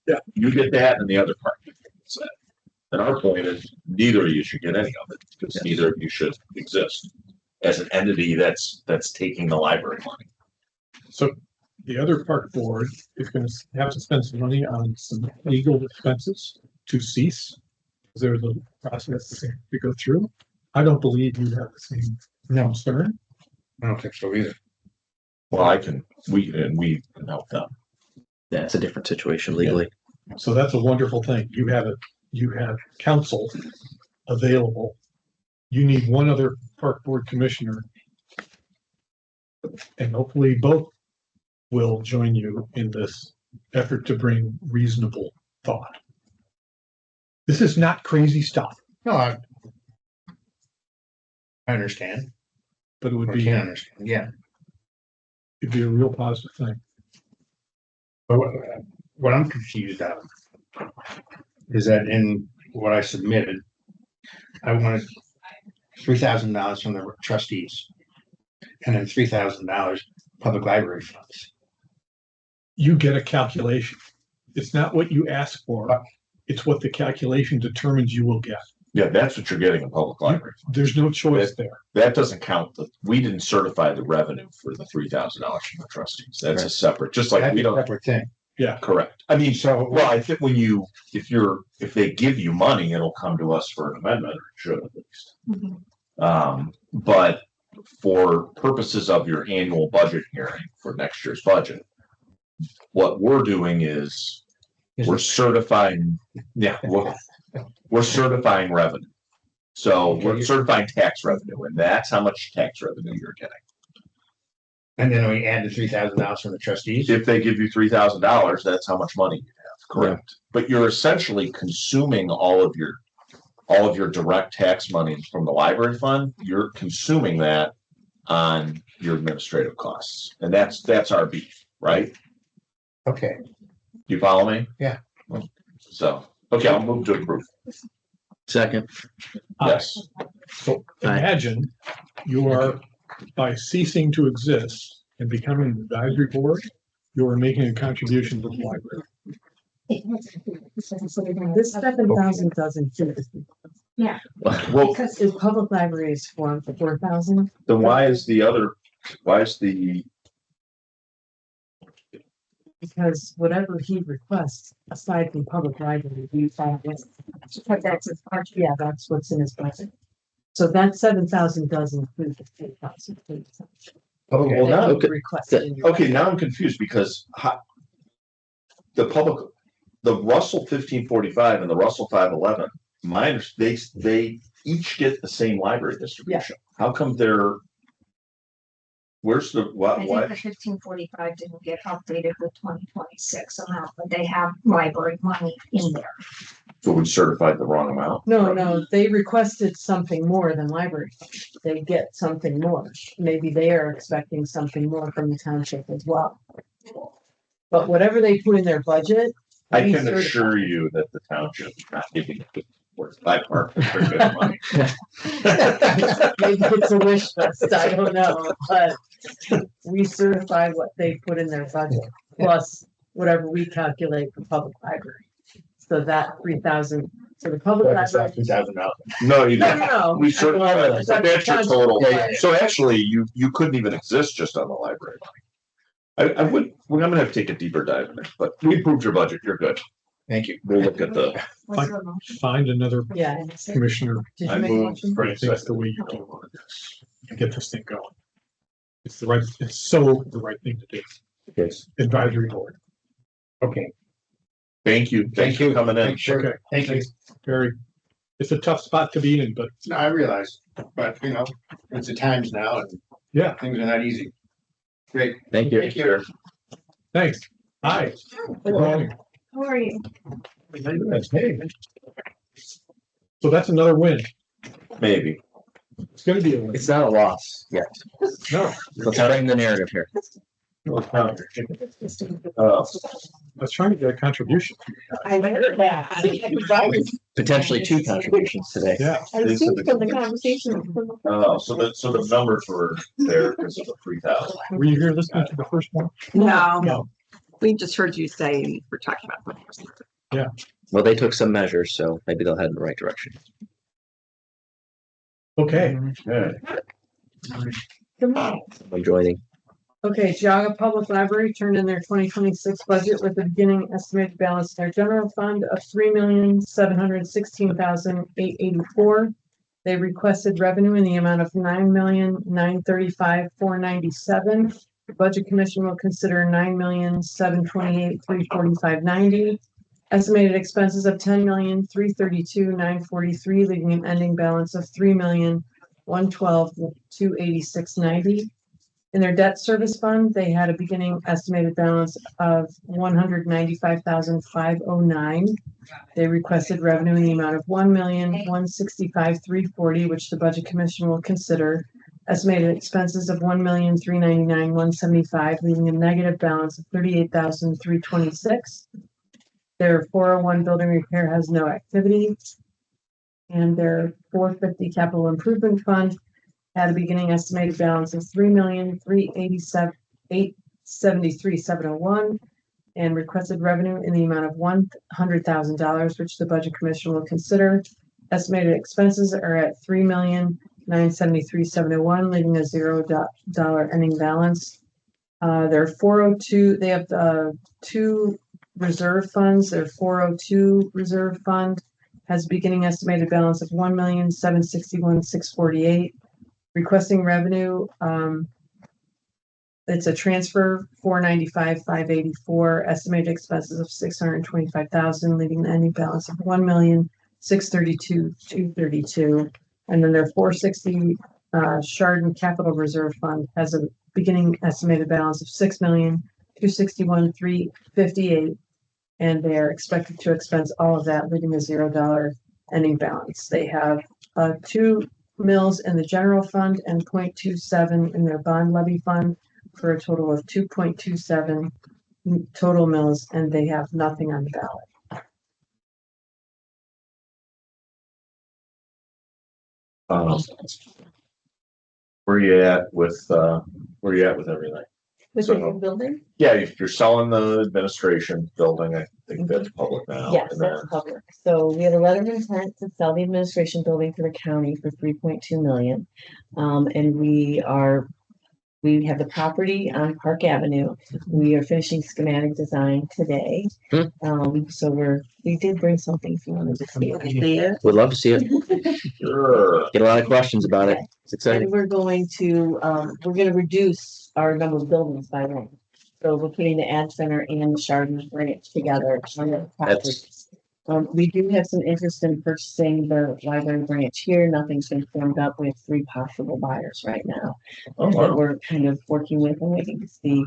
Yeah. You get that and the other part. Gets that. And our point is neither of you should get any of it because neither of you should exist as an entity that's taking the library money. So the other park board is going to have to spend some money on some legal expenses to cease. There's a process to go through. I don't believe you have the same concern. I don't think so either. Well, we can help them. That's a different situation legally. So that's a wonderful thing. You have counsel available. You need one other park board commissioner. And hopefully both will join you in this effort to bring reasonable thought. This is not crazy stuff, No, I understand. but it would I be, can understand. Yeah. it'd be a real positive thing. But what I'm confused of is that in what I submitted, I wanted $3,000 from the trustees and then $3,000 public library funds. You get a calculation. It's not what you ask for. It's what the calculation determines you will get. Yeah, that's what you're getting in public library. There's no choice there. That doesn't count. We didn't certify the revenue for the $3,000 from the trustees. That's a separate, just like That's we a don't. separate thing. Yeah. Correct. I mean, So, well, I think if they give you money, it'll come to us for an amendment, or it should at least. But for purposes of your annual budget hearing for next year's budget, what we're doing is we're certifying, we're certifying revenue. So we're certifying tax revenue, and that's how much tax revenue you're getting. and then we add the $3,000 from the trustees. If they give you $3,000, that's how much money you have. Correct. But you're essentially consuming all of your all of your direct tax money from the library fund, you're consuming that on your administrative costs. And that's our beef, right? Okay, You follow me? Yeah. So, okay, I'll move to approve. Second. Yes. So Aye. imagine you are, by ceasing to exist and becoming an advisory board, you are making a contribution to the library. This 7,000 doesn't fit. Well, Because the public library is for 4,000. then why is the, Because whatever he requests, aside from public library, we find this. That's his part, yeah, that's what's in his budget. So that 7,000 does include the 3,000. oh, well, now, Okay. Requested in your okay, budget. now I'm confused because the Russell 1545 and the Russell 511, they each get the same library distribution. How come where's the, I think what? the 1545 didn't get updated with 2026 amount, but they have library money in there. So we certified the wrong amount? No, they requested something more than library. They get something more. Maybe they are expecting something more from the township as well. But whatever they put in their budget. I we can certify. assure you that the township is not giving it worth by part for good money. Maybe it's a wish list, I don't know, but we certify what they put in their budget, plus whatever we calculate for public library. So that 3,000, so the public library. $2,000. No, you No, didn't. no, We certified, that's your total. Yeah, yeah. So actually, you couldn't even exist just on the library money. I would, well, I'm gonna have to take a deeper dive in it, but we approved your budget, you're good. Thank you. We'll look at the, Was there a motion? Find another Yeah. commissioner Did I you make a moved motion? for who a thinks second. the way you do on this, and get this thing going. It's the right thing to do. Yes. Advisory board. Okay, Thank you, thank you for coming in. sure. Okay. Thank you. Very, it's a tough spot to be in, but No, I realize, but it's the times now and yeah, things are not easy. Great. Thank you. Thank you. thanks. Hi. Good morning. How are you? Hey. So that's another win. Maybe. It's gonna be a win. It's not a loss yet. No, Let's frame the narrative here. Uh, I was trying to get a contribution. I heard that. Potentially two contributions today. Yeah, I was thinking from the conversation. so the numbers were there because of the 3,000. were you here listening to the first one? No, No. we just heard you say we're talking about. Well, they took some measures, so maybe they'll head in the right direction. Okay. Good. I'm joining. Okay, Geauga Public Library turned in their 2026 budget with a beginning estimated balance in their general fund of 3,716,884. They requested revenue in the amount of 9,935,497. The Budget Commission will consider 9,728,345.90. Estimated expenses of 10,332,943, leaving an ending balance of 3,112,286.90. In their debt service fund, they had a beginning estimated balance of 195,509. They requested revenue in the amount of 1,165,340, which the Budget Commission will consider. Estimated expenses of 1,399,175, leaving a negative balance of 38,326. Their 401 building repair has no activity. And their 450 capital improvement fund had a beginning estimated balance of 3,387,873,701 and requested revenue in the amount of $100,000, which the Budget Commission will consider. Estimated expenses are at 3,973,701, leaving a $0 ending balance. Their 402, they have two reserve funds. Their 402 reserve fund has a beginning estimated balance of 1,761,648. Requesting revenue, it's a transfer 495,584, estimated expenses of 625,000, leaving the ending balance of 1,632,232. And then their 460 Chardon Capital Reserve Fund has a beginning estimated balance of 6,261,358, and they are expected to expense all of that, leaving a $0 ending balance. They have 2 mills in the general fund and 0.27 in their bond levy fund for a total of 2.27 total mills, and they have nothing on the ballot. Where you at with everything? With So- the new building? Yeah, if you're selling the administration building, I think that's public now. Yes, and that's then- public. So we have a letter of intent to sell the administration building to the county for 3.2 million. And we have the property on Park Avenue. We are finishing schematic design today. So we did bring something if you wanted to see it. Would love to see it. Sure. Get a lot of questions about it. It's exciting. And we're going to reduce our number of buildings by one. So we're putting the ad center and the Chardon branch together on the property. We do have some interest in purchasing the library branch here. Nothing's been formed up. We have 3 possible buyers right now Oh, that wow. we're kind of working with and waiting to see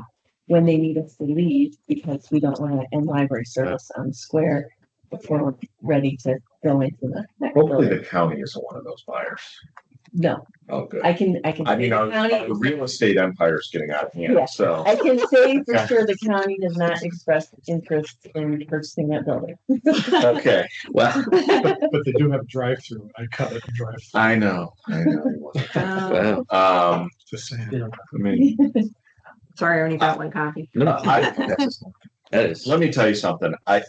when they need us to leave, because we don't want to end library service on the square before we're ready to go into the next Hopefully building. the county isn't one of those buyers. No, Oh, good. I can. I mean, say the our county- real estate empire is getting out of hand, Yeah. so. I can say for Okay. sure the county has not expressed interest in purchasing that building. Okay, well, But they do have a drive-through. I cut it and drive. I know. Wow. Just saying. I mean, Sorry, I only got 1 copy. No, I, that is. let me tell you something. I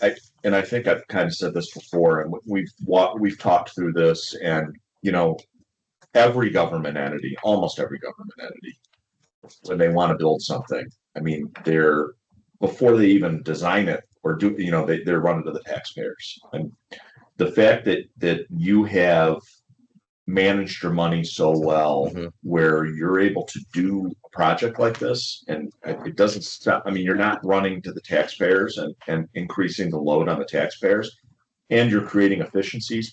think I've kind of said this before, and we've talked through this, and every government entity, almost every government entity, when they want to build something, I mean, before they even design it or do, they're running to the taxpayers. And the fact that you have managed your money so well, Mhm. where you're able to do a project like this, and it doesn't stop. I mean, you're not running to the taxpayers and increasing the load on the taxpayers, and you're creating efficiencies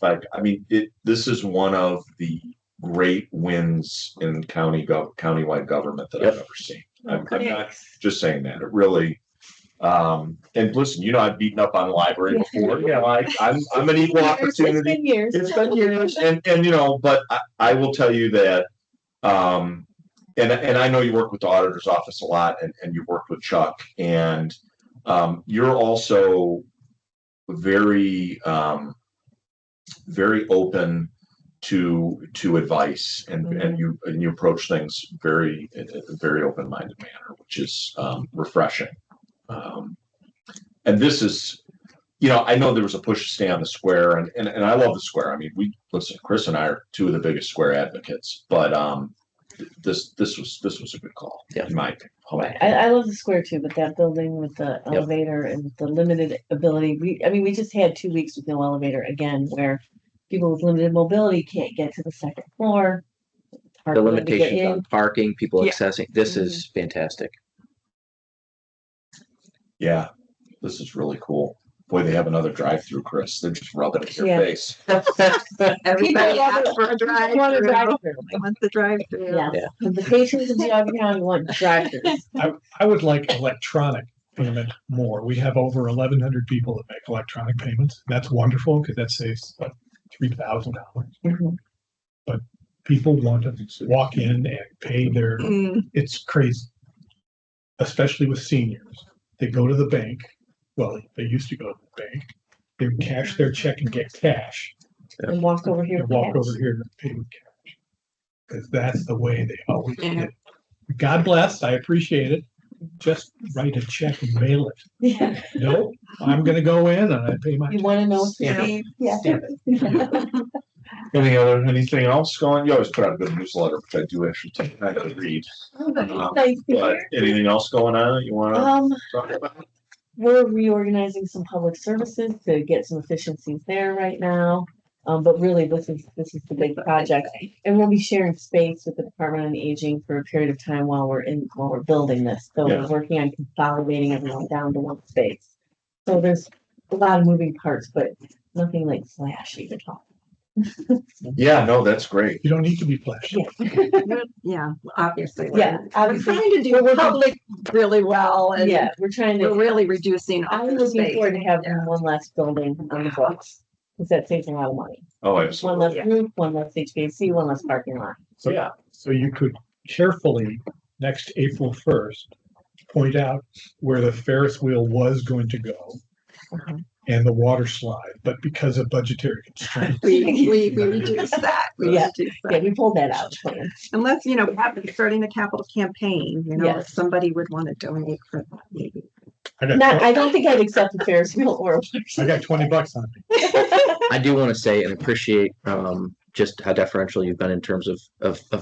this is one of the great wins in countywide government that I've ever seen. I'm not just saying that. It really, and listen, I've beaten up on the library before. I'm an equal opportunity. It's been years. It's been years, and but I will tell you that, and I know you work with the auditor's office a lot, and you've worked with Chuck, and you're also very, very open to advice, and you approach things very open-minded manner, which is refreshing. And this is, I know there was a push to stay on the square, and I love the square. I mean, listen, Chris and I are 2 of the biggest square advocates, but this was a good call, Yeah. in my opinion. Right. I love the square too, but that building with the elevator and the limited ability, we just had 2 weeks with no elevator again, where people with limited mobility can't get to the 2nd floor. It's hard The for them to get limitations on in. parking, people Yeah. accessing, this is fantastic. Yeah, this is really cool. Boy, they have another drive-through, Chris. They're just rubbing it in your Yeah. face. Everybody love asks it. for a drive. Want a drive-through. I want the drive-through. Yes, Yeah. the patrons of Geauga County want drive-throughs. I would like electronic payment more. We have over 1,100 people that make electronic payments. That's wonderful because that saves like $3,000. Mhm. People want to walk in and pay their, it's crazy. Especially with seniors. They go to the bank. Well, they used to go to the bank. They would cash their check and get cash. And walk over here. And with walk cash. over here and pay with cash. Because that's the way they always Yeah. did. God bless, I appreciate it. Just write a check and mail it. Yeah. No, I'm gonna go in and I pay my. You want to know what's Yeah. received? Yeah. Stamp Anything else going? You always put out a good newsletter, which I do actually take time to read. Nice to But hear. anything else going on that you want to talk about? We're reorganizing some public services to get some efficiencies there right now. But really, this is the big project, and we'll be sharing space with the Department on Aging for a period of time while we're building this. So Yeah. we're working on consolidating everyone down to one space. So there's a lot of moving parts, but nothing like flashy to talk. Yeah, no, that's great. You don't need to be flashy. Yeah, obviously. Yeah, We're obviously. trying to do public really well and Yeah, we're trying we're to. really reducing. I'm office looking space. forward to having one less building on the books. because that saves a lot of money. Oh, One absolutely. less roof, one less HVAC, one less parking lot. So, Yeah. so you could carefully, next April 1st, point out where the Ferris wheel was going to go Uh-huh. and the water slide, but because of budgetary constraints. We reduced that. Yeah. Reduced Yeah, that. we pulled that out. Plan. Unless, we have been starting a capital campaign, if Yes. somebody would want to donate for that, maybe. I don't think I'd accept the Ferris wheel or. I got $20 on me. I do want to say and appreciate just how deferential you've been in terms of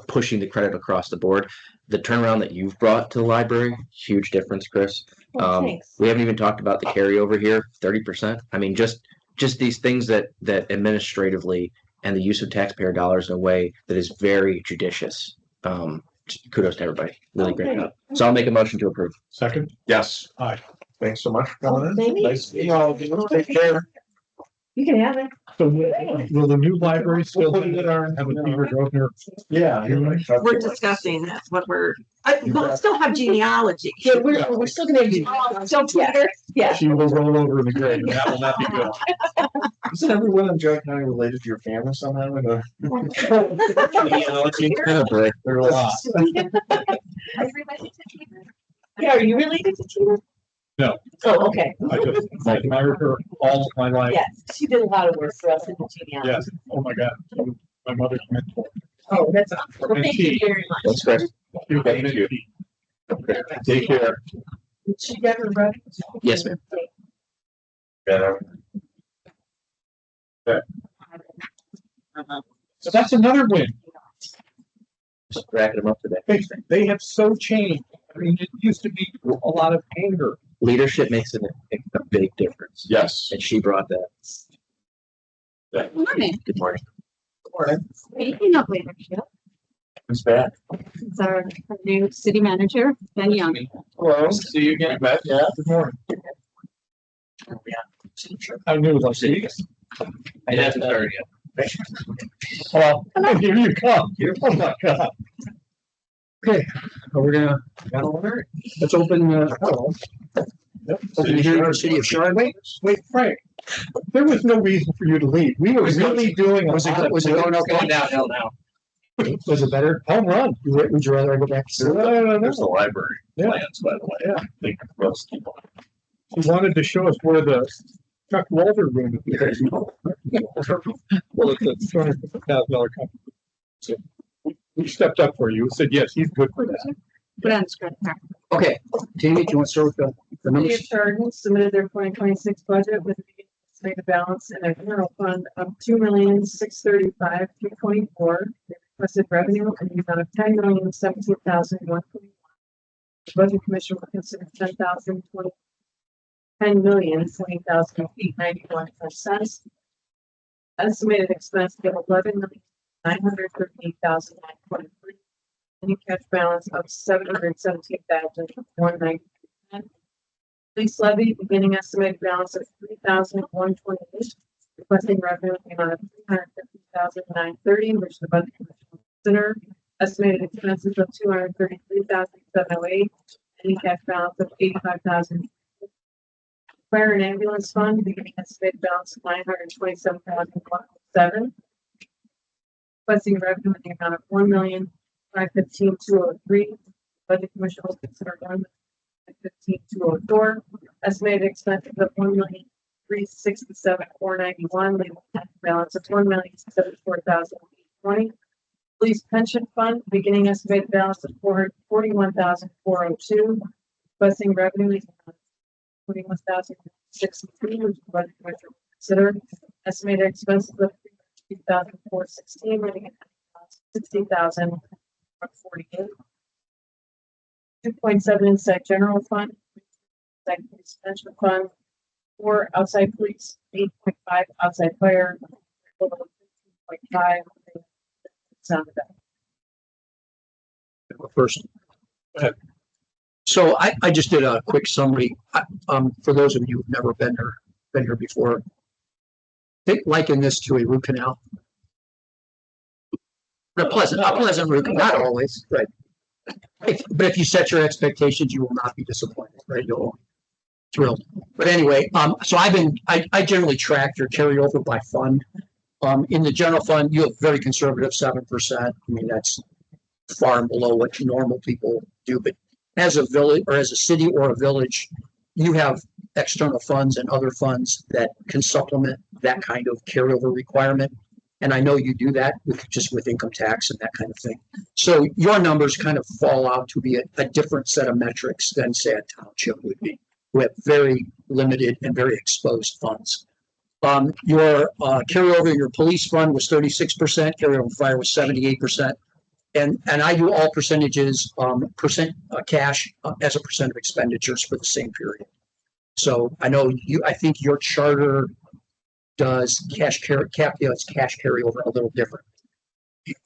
pushing the credit across the board. The turnaround that you've brought to the library, huge difference, Chris. Thanks. We haven't even talked about the carryover here, 30%. I mean, just these things that administratively and the use of taxpayer dollars in a way that is very judicious. Kudos to everybody. Really great job. So I'll make a motion to approve. Second, Yes. Aye. Thanks so much for Oh, coming in. thank you. Nice to meet you all. Take care. You can have it. so will the new library still have a Peter Grosvenor? Yeah. We're discussing, that's what we'll still have genealogy. Yeah, we're still gonna have. Still Peter? Yeah. She will roll over in the grave, and that will not be good. Isn't everyone in Geauga County related to your family somehow? Genealogy? Oh, boy. There are a lot. Yeah, are you related to Tina? No. Oh, okay. I admired her all my life. Yes, she did a lot of work for us in the genealogy. Yes. Oh, my God. My mother's mentor. Oh, that's awesome. Well, And thank you she- very much. Thanks, Chris. Thank you. Take care. Did she get her ready? Yes, ma'am. Yeah. So that's another win. Just racking them up today. They have so changed. I mean, it used to be a lot of anger. Leadership makes a big difference. Yes. And she brought that. Morning. Good morning. Speaking of leadership, Who's back? it's our new city manager, Ben Young. Hello. See you again. Back. Yeah. Good morning. I knew it was like, I haven't started yet. hello, here you come. Oh, my God. Okay, let's open, open the hearing for the city of Chardon. Wait, Frank, there was no reason for you to leave. We were really doing. Was it going okay? Downhill now. Was it better? Home run. Would you rather I go back to? No. There's the library Yeah. plans, by the way. Yeah. I think most people. He wanted to show us where the Chuck Walter room is. Well, it's a $250,000 company. So we stepped up for you, said, yes, he's good for that. Put on script. Okay, Tammy, do you want to start with the City of numbers? Chardon submitted their 2026 budget with an estimated balance in their general fund of $2,635,324. They requested revenue in the amount of $10,017,121. The Budget Commission will consider $10,020,891.91. Estimated expense of $11,938,923. Any cash balance of $717,190. Police levy, beginning estimated balance of $3,128. Requesting revenue in the amount of $350,930, which the budget commission will consider. Estimated expenses of $233,708. Any cash balance of $85,000. Fire and ambulance fund, beginning estimated balance of $927,107. Requesting revenue in the amount of $1,515,203. Budget commission will consider $1,515,204. Estimated expenses of $1,367,491. Leaving cash balance of $1,074,020. Police pension fund, beginning estimated balance of $441,402. Requesting revenue in the amount of $21,063, which the budget commission will consider. Estimated expenses of $2,416, leaving $60,148. 2.7 inside general fund, inside police pension fund, 4 outside police, 8.5 outside fire, total of 15.5. Sound of that. First. So I just did a quick summary. For those of you who've never been here before, liken this to a root canal. A pleasant root canal, not always, right? But if you set your expectations, you will not be disappointed, right? thrilled. But anyway, so I generally track your carryover by fund. In the general fund, you have very conservative 7%. I mean, that's far and below what normal people do. But as a village or as a city or a village, you have external funds and other funds that can supplement that kind of carryover requirement. And I know you do that with income tax and that kind of thing. So your numbers kind of fall out to be a different set of metrics than, say, a township would be, who have very limited and very exposed funds. Your carryover in your police fund was 36%, carryover fire was 78%. And I do all percentages, cash as a percent of expenditures for the same period. So I know I think your charter does cash carryover a little different.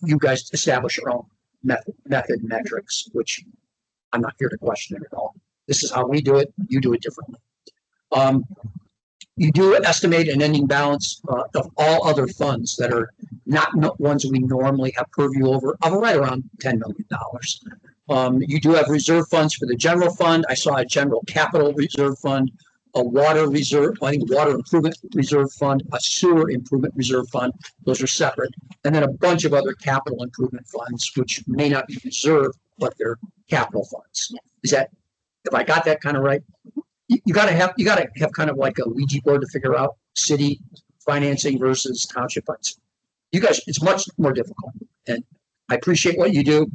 You guys establish your own method metrics, which I'm not here to question at all. This is how we do it. You do it differently. You do estimate an ending balance of all other funds that are not ones we normally have purview over of right around $10 million. You do have reserve funds for the general fund. I saw a general capital reserve fund, a water reserve, I think water improvement reserve fund, a sewer improvement reserve fund. Those are separate. And then a bunch of other capital improvement funds, which may not be reserved, but they're capital funds. Is that, if I got that kind of right? You gotta have kind of like a Ouija board to figure out city financing versus township funds. You guys, it's much more difficult, and I appreciate what you do.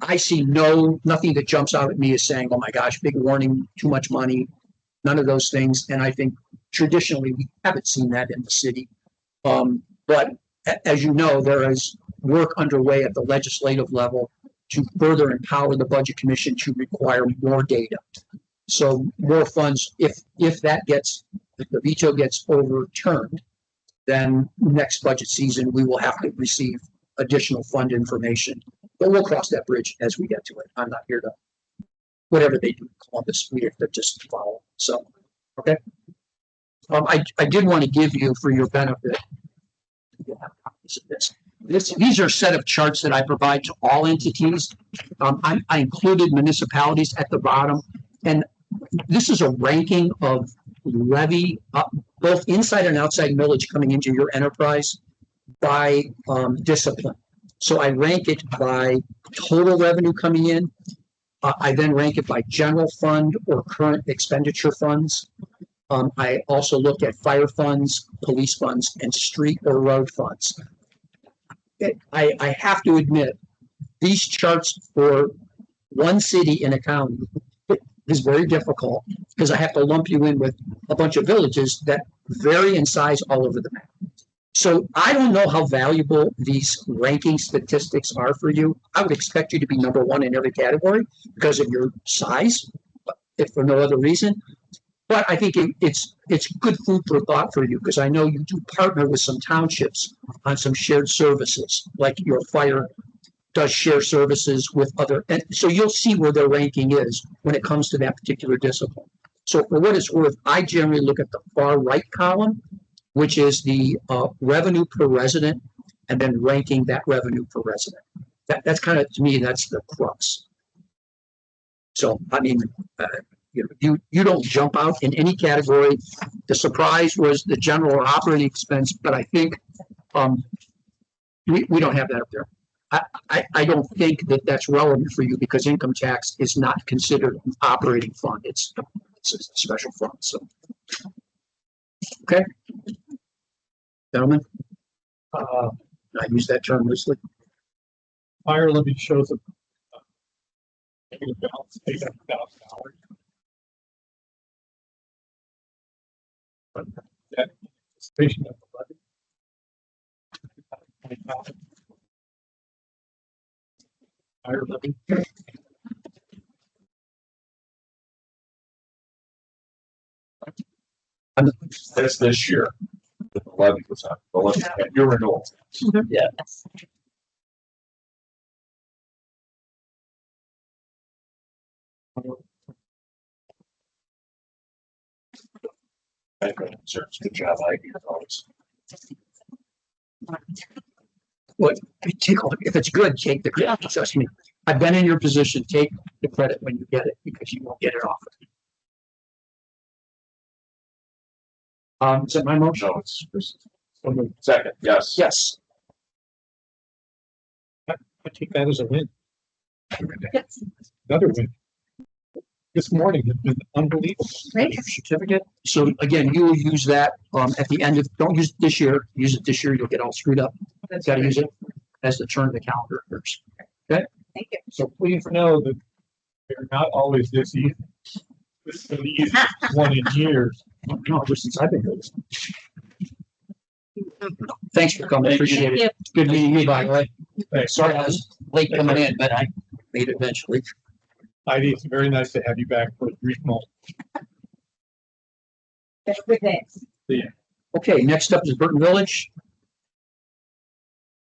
I see nothing that jumps out at me as saying, "Oh my gosh, big warning, too much money." None of those things, and I think traditionally we haven't seen that in the city. But as you know, there is work underway at the legislative level to further empower the Budget Commission to require more data. So more funds, if the veto gets overturned, then next budget season, we will have to receive additional fund information. But we'll cross that bridge as we get to it. I'm not here to, whatever they do in Columbus, we have to just follow. So, okay. I did want to give you, for your benefit, these are a set of charts that I provide to all entities. I included municipalities at the bottom, and this is a ranking of levy, both inside and outside millage coming into your enterprise by discipline. So I rank it by total revenue coming in. I then rank it by general fund or current expenditure funds. I also look at fire funds, police funds, and street or road funds. I have to admit, these charts for one city in a county is very difficult because I have to lump you in with a bunch of villages that vary in size all over the map. So I don't know how valuable these ranking statistics are for you. I would expect you to be number one in every category because of your size, if for no other reason. But I think it's good food for thought for you because I know you do partner with some townships on some shared services, like your fire does share services with other, and so you'll see where their ranking is when it comes to that particular discipline. So for what it's worth, I generally look at the far right column, which is the revenue per resident, and then ranking that revenue per resident. That's kind of, to me, that's the crux. So, I mean, you don't jump out in any category. The surprise was the general or operating expense, but I think we don't have that up there. I don't think that that's relevant for you because income tax is not considered an operating fund. It's a special fund. So, okay, gentlemen, I use that term loosely. Fire levy shows a balance of $800,000. But that anticipation of the levy. Fire levy. That's this year. The levy was on. The levy at your renewal. Yeah. Good job. I hear always. Well, take a look. If it's good, take the credit. Trust me. I've been in your position. Take the credit when you get it because you won't get it often. Is that my motion? No, it's second, yes. Yes. I take that as a win. Yes. Another win. This morning has been unbelievable. Great. Certificate. So again, you will use that, at the end of, don't use it this year, use it this year, you'll get all screwed up. Got to use it as the turn of the calendar occurs. Thank you. So please know that they're not always this easy. This is the easiest one in years. No, ever since I've been doing this. Thanks for coming, appreciate it. Good meeting you, by the way. Thanks. Sorry I was late coming in, but I made it eventually. Heidi, it's very nice to have you back for a brief moment. Have a good day. Okay, next up is Burton Village.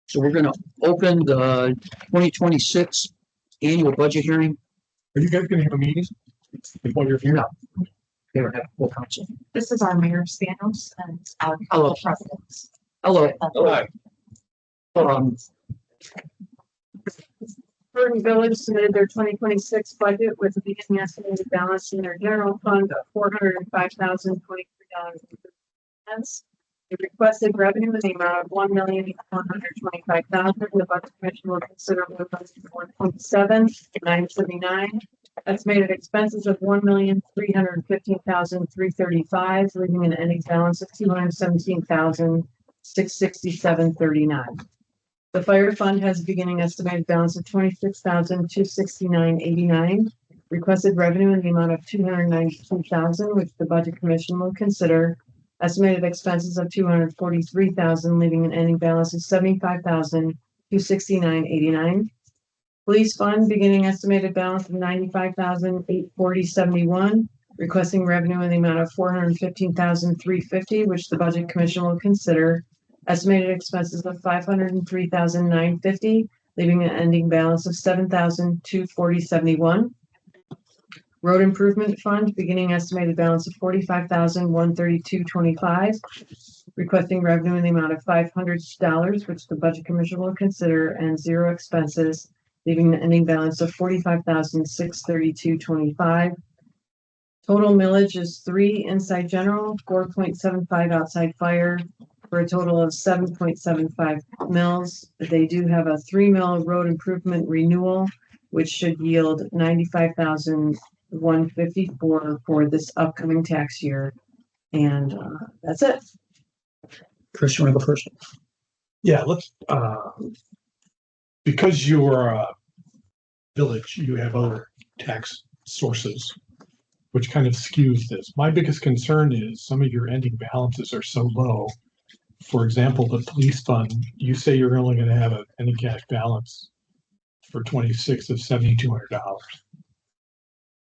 So we're gonna open the 2026 annual budget hearing. Are you guys gonna have a meeting before you're here? No. They don't have full council. This is our mayor Spanos and our Hello. council presidents. Hello. Hi. Burton Village submitted their 2026 budget with a beginning estimated balance in their general fund of $405,023.50. They requested revenue in the amount of $1,125,000. The budget commission will consider blue budget 4.7,979. Estimated expenses of $1,315,335, leaving an ending balance of $217,667.39. The fire fund has a beginning estimated balance of $26,269.89. Requested revenue in the amount of $292,000, which the budget commission will consider. Estimated expenses of $243,000, leaving an ending balance of $75,269.89. Police fund beginning estimated balance of $95,840.71. Requesting revenue in the amount of $415,350, which the budget commission will consider. Estimated expenses of $503,950, leaving an ending balance of $7,240.71. Road Improvement Fund, beginning estimated balance of $45,132.25. Requesting revenue in the amount of $500, which the Budget Commission will consider, and zero expenses, leaving an ending balance of $45,632.25. Total millage is 3 inside general, 4.75 outside fire, for a total of 7.75 mills. They do have a 3 mill road improvement renewal, which should yield $95,154 for this upcoming tax year. And that's it. Chris, you want to go first? Yeah, let's, because you're a village, you have other tax sources, which kind of skews this. My biggest concern is some of your ending balances are so low. For example, the police fund, you say you're only going to have an ending cash balance for 26 of $7,200.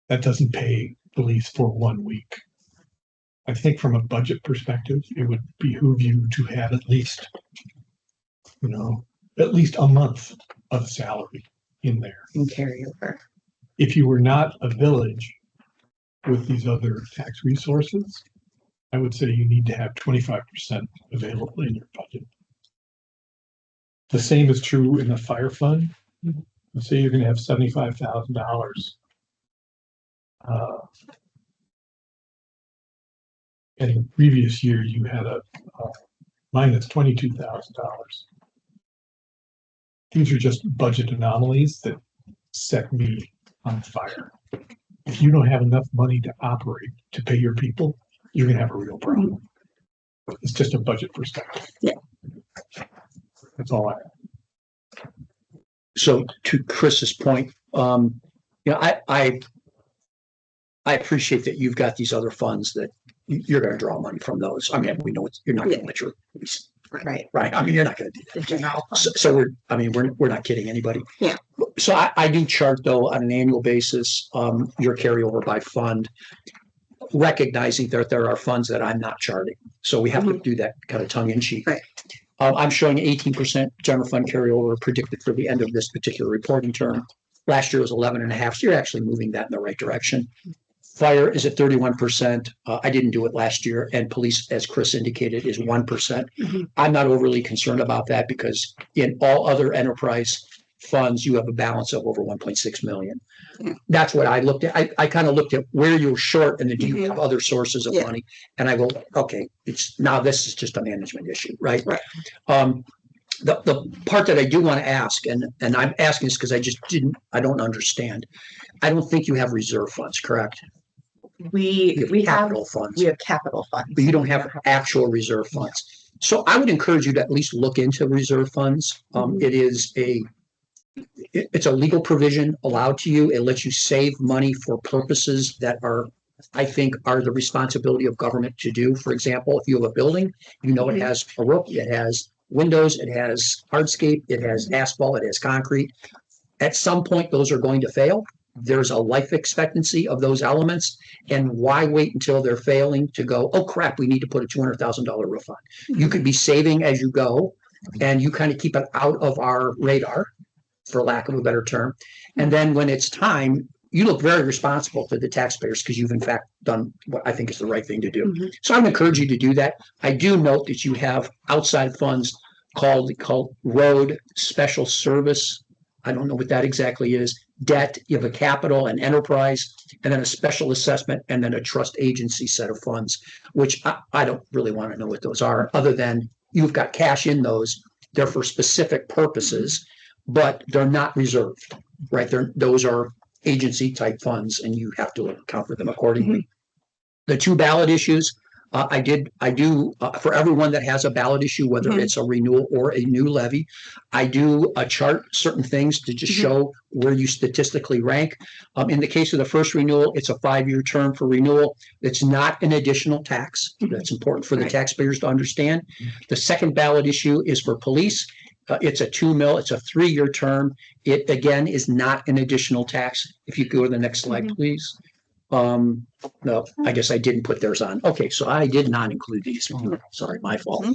That doesn't pay police for 1 week. I think from a budget perspective, it would behoove you to have at least a month of salary in there. And carry over. If you were not a village with these other tax resources, I would say you need to have 25% available in your budget. The same is true in the fire fund. Let's say you're going to have $75,000. And in the previous year, you had a minus $22,000. These are just budget anomalies that set me on fire. If you don't have enough money to operate to pay your people, you're going to have a real problem. It's just a budget perspective. Yeah. That's all I have. So to Chris's point, I appreciate that you've got these other funds that you're going to draw money from those. I mean, we know you're not going to let your police. Right. Right. I mean, you're not going to do that. So we're not kidding anybody. Yeah. So I do chart though on an annual basis, your carryover by fund, recognizing that there are funds that I'm not charting. So we have to do that kind of tongue in cheek. Right. I'm showing 18% general fund carryover predicted for the end of this particular reporting term. Last year was 11.5. So you're actually moving that in the right direction. Fire is at 31%. I didn't do it last year. And police, as Chris indicated, is 1%. I'm not overly concerned about that because in all other enterprise, funds, you have a balance of over 1.6 million. That's what I looked at. I kind of looked at where you're short and then do you have other sources of Yeah. money? And I go, okay, this is just a management issue, right? Right. The part that I do want to ask, and I'm asking this because I don't understand. I don't think you have reserve funds, correct? We You have have capital funds, we have capital funds. but you don't have actual reserve funds. So I would encourage you to at least look into reserve funds. It's a legal provision allowed to you. It lets you save money for purposes that I think are the responsibility of government to do. For example, if you have a building, it has a roof, it has windows, it has hardscape, it has asphalt, it has concrete. At some point, those are going to fail. There's a life expectancy of those elements. And why wait until they're failing to go, oh crap, we need to put a $200,000 roof on. You could be saving as you go and you kind of keep it out of our radar, for lack of a better term. And then when it's time, you look very responsible to the taxpayers because you've in fact done what I think is the right thing to do. So I would encourage you to do that. I do note that you have outside funds called road special service. I don't know what that exactly is. Debt, you have a capital, an enterprise, and then a special assessment, and then a trust agency set of funds, which I don't really want to know what those are, other than you've got cash in those. They're for specific purposes, but they're not reserved, right? Those are agency type funds, and you have to account for them accordingly. The two ballot issues, I do for everyone that has a ballot issue, whether it's a renewal or a new levy, I do chart certain things to just show where you statistically rank. In the case of the first renewal, it's a 5-year term for renewal. It's not an additional tax. That's important for the taxpayers to understand. The second ballot issue is for police. It's a 2 mil. It's a 3-year term. It again is not an additional tax. If you go to the next slide, please. No, I guess I didn't put theirs on. Okay, so I did not include these. Sorry, my fault.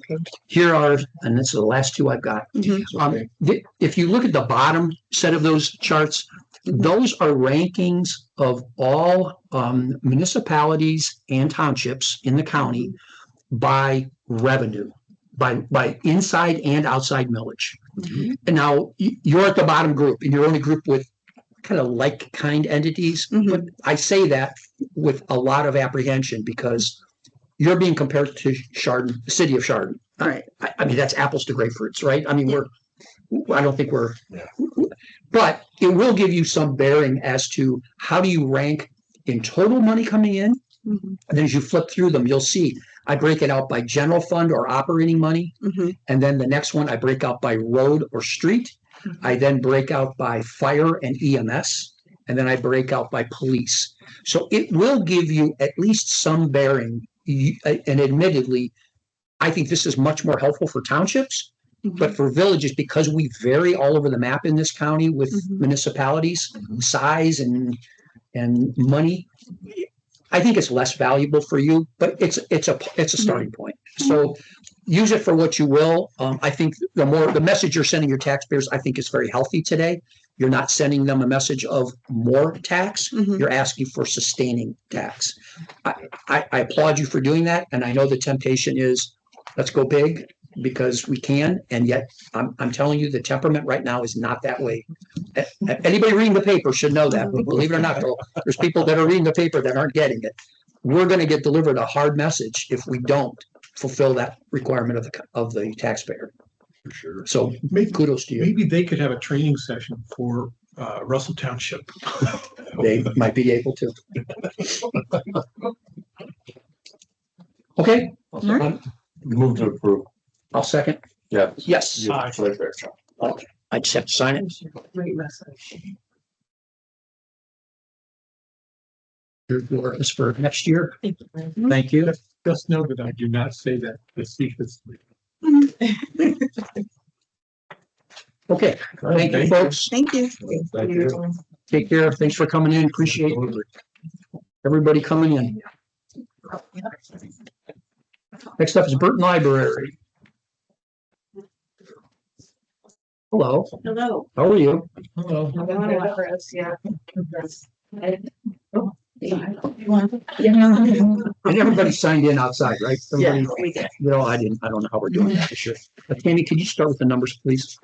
Here are, and this is the last two I've got. If you look at the bottom set of those charts, those are rankings of all municipalities and townships in the county by revenue, by inside and outside millage. And now you're at the bottom group, and you're only grouped with kind of like kind entities, but I say that with a lot of apprehension because you're being compared to Chardon, the city of Chardon. All right. I mean, that's apples to grapefruits, right? I mean, I don't think but it will give you some bearing as to how do you rank in total money coming in. And then as you flip through them, you'll see I break it out by general fund or operating money. And then the next one I break out by road or street. I then break out by fire and EMS, and then I break out by police. So it will give you at least some bearing. And admittedly, I think this is much more helpful for townships, but for villages, because we vary all over the map in this county with municipalities, size and money. I think it's less valuable for you, but it's a starting point. So use it for what you will. I think the message you're sending your taxpayers, I think is very healthy today. You're not sending them a message of more tax. You're asking for sustaining tax. I applaud you for doing that. And I know the temptation is let's go big because we can. And yet I'm telling you the temperament right now is not that way. Anybody reading the paper should know that. But believe it or not, there's people that are reading the paper that aren't getting it. We're going to get delivered a hard message if we don't fulfill that requirement of the taxpayer. For sure. So kudos to you. Maybe they could have a training session for Russell Township. They might be able to. Okay. Move to approve. I'll second. Yeah. Yes. Right there, John. Okay. I just have to sign it. Great message. Your is for next year. Thank you. Just know that I do not say that facetiously. Okay. Thank you, folks. Thank you. Thank you. Take care. Thanks for coming in. Appreciate everybody coming in. Next up is Burton Library. Hello. Hello. How are you? Hello. And everybody signed in outside, right? Yeah, Everybody- we did. I don't know how we're doing that this year. Tammy, could you start with the numbers, please?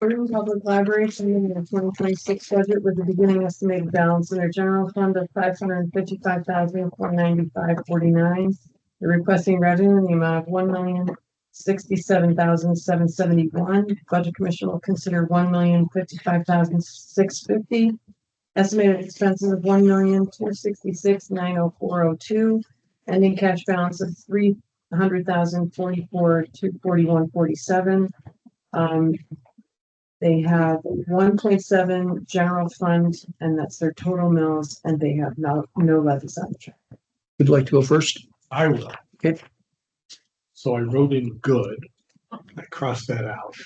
Burton Public Library submitting their 2026 budget with a beginning estimated balance in their general fund of $555,495.49. They're requesting revenue in the amount of $1,067,771. Budget Commission will consider $1,055,650. Estimated expenses of $1,266,904.02. Ending cash balance of $300,044,241.47. They have 1.7 general fund, and that's their total mills, and they have no levies on the check. Would you like to go first? I will. Okay. So I wrote in good. I crossed that out.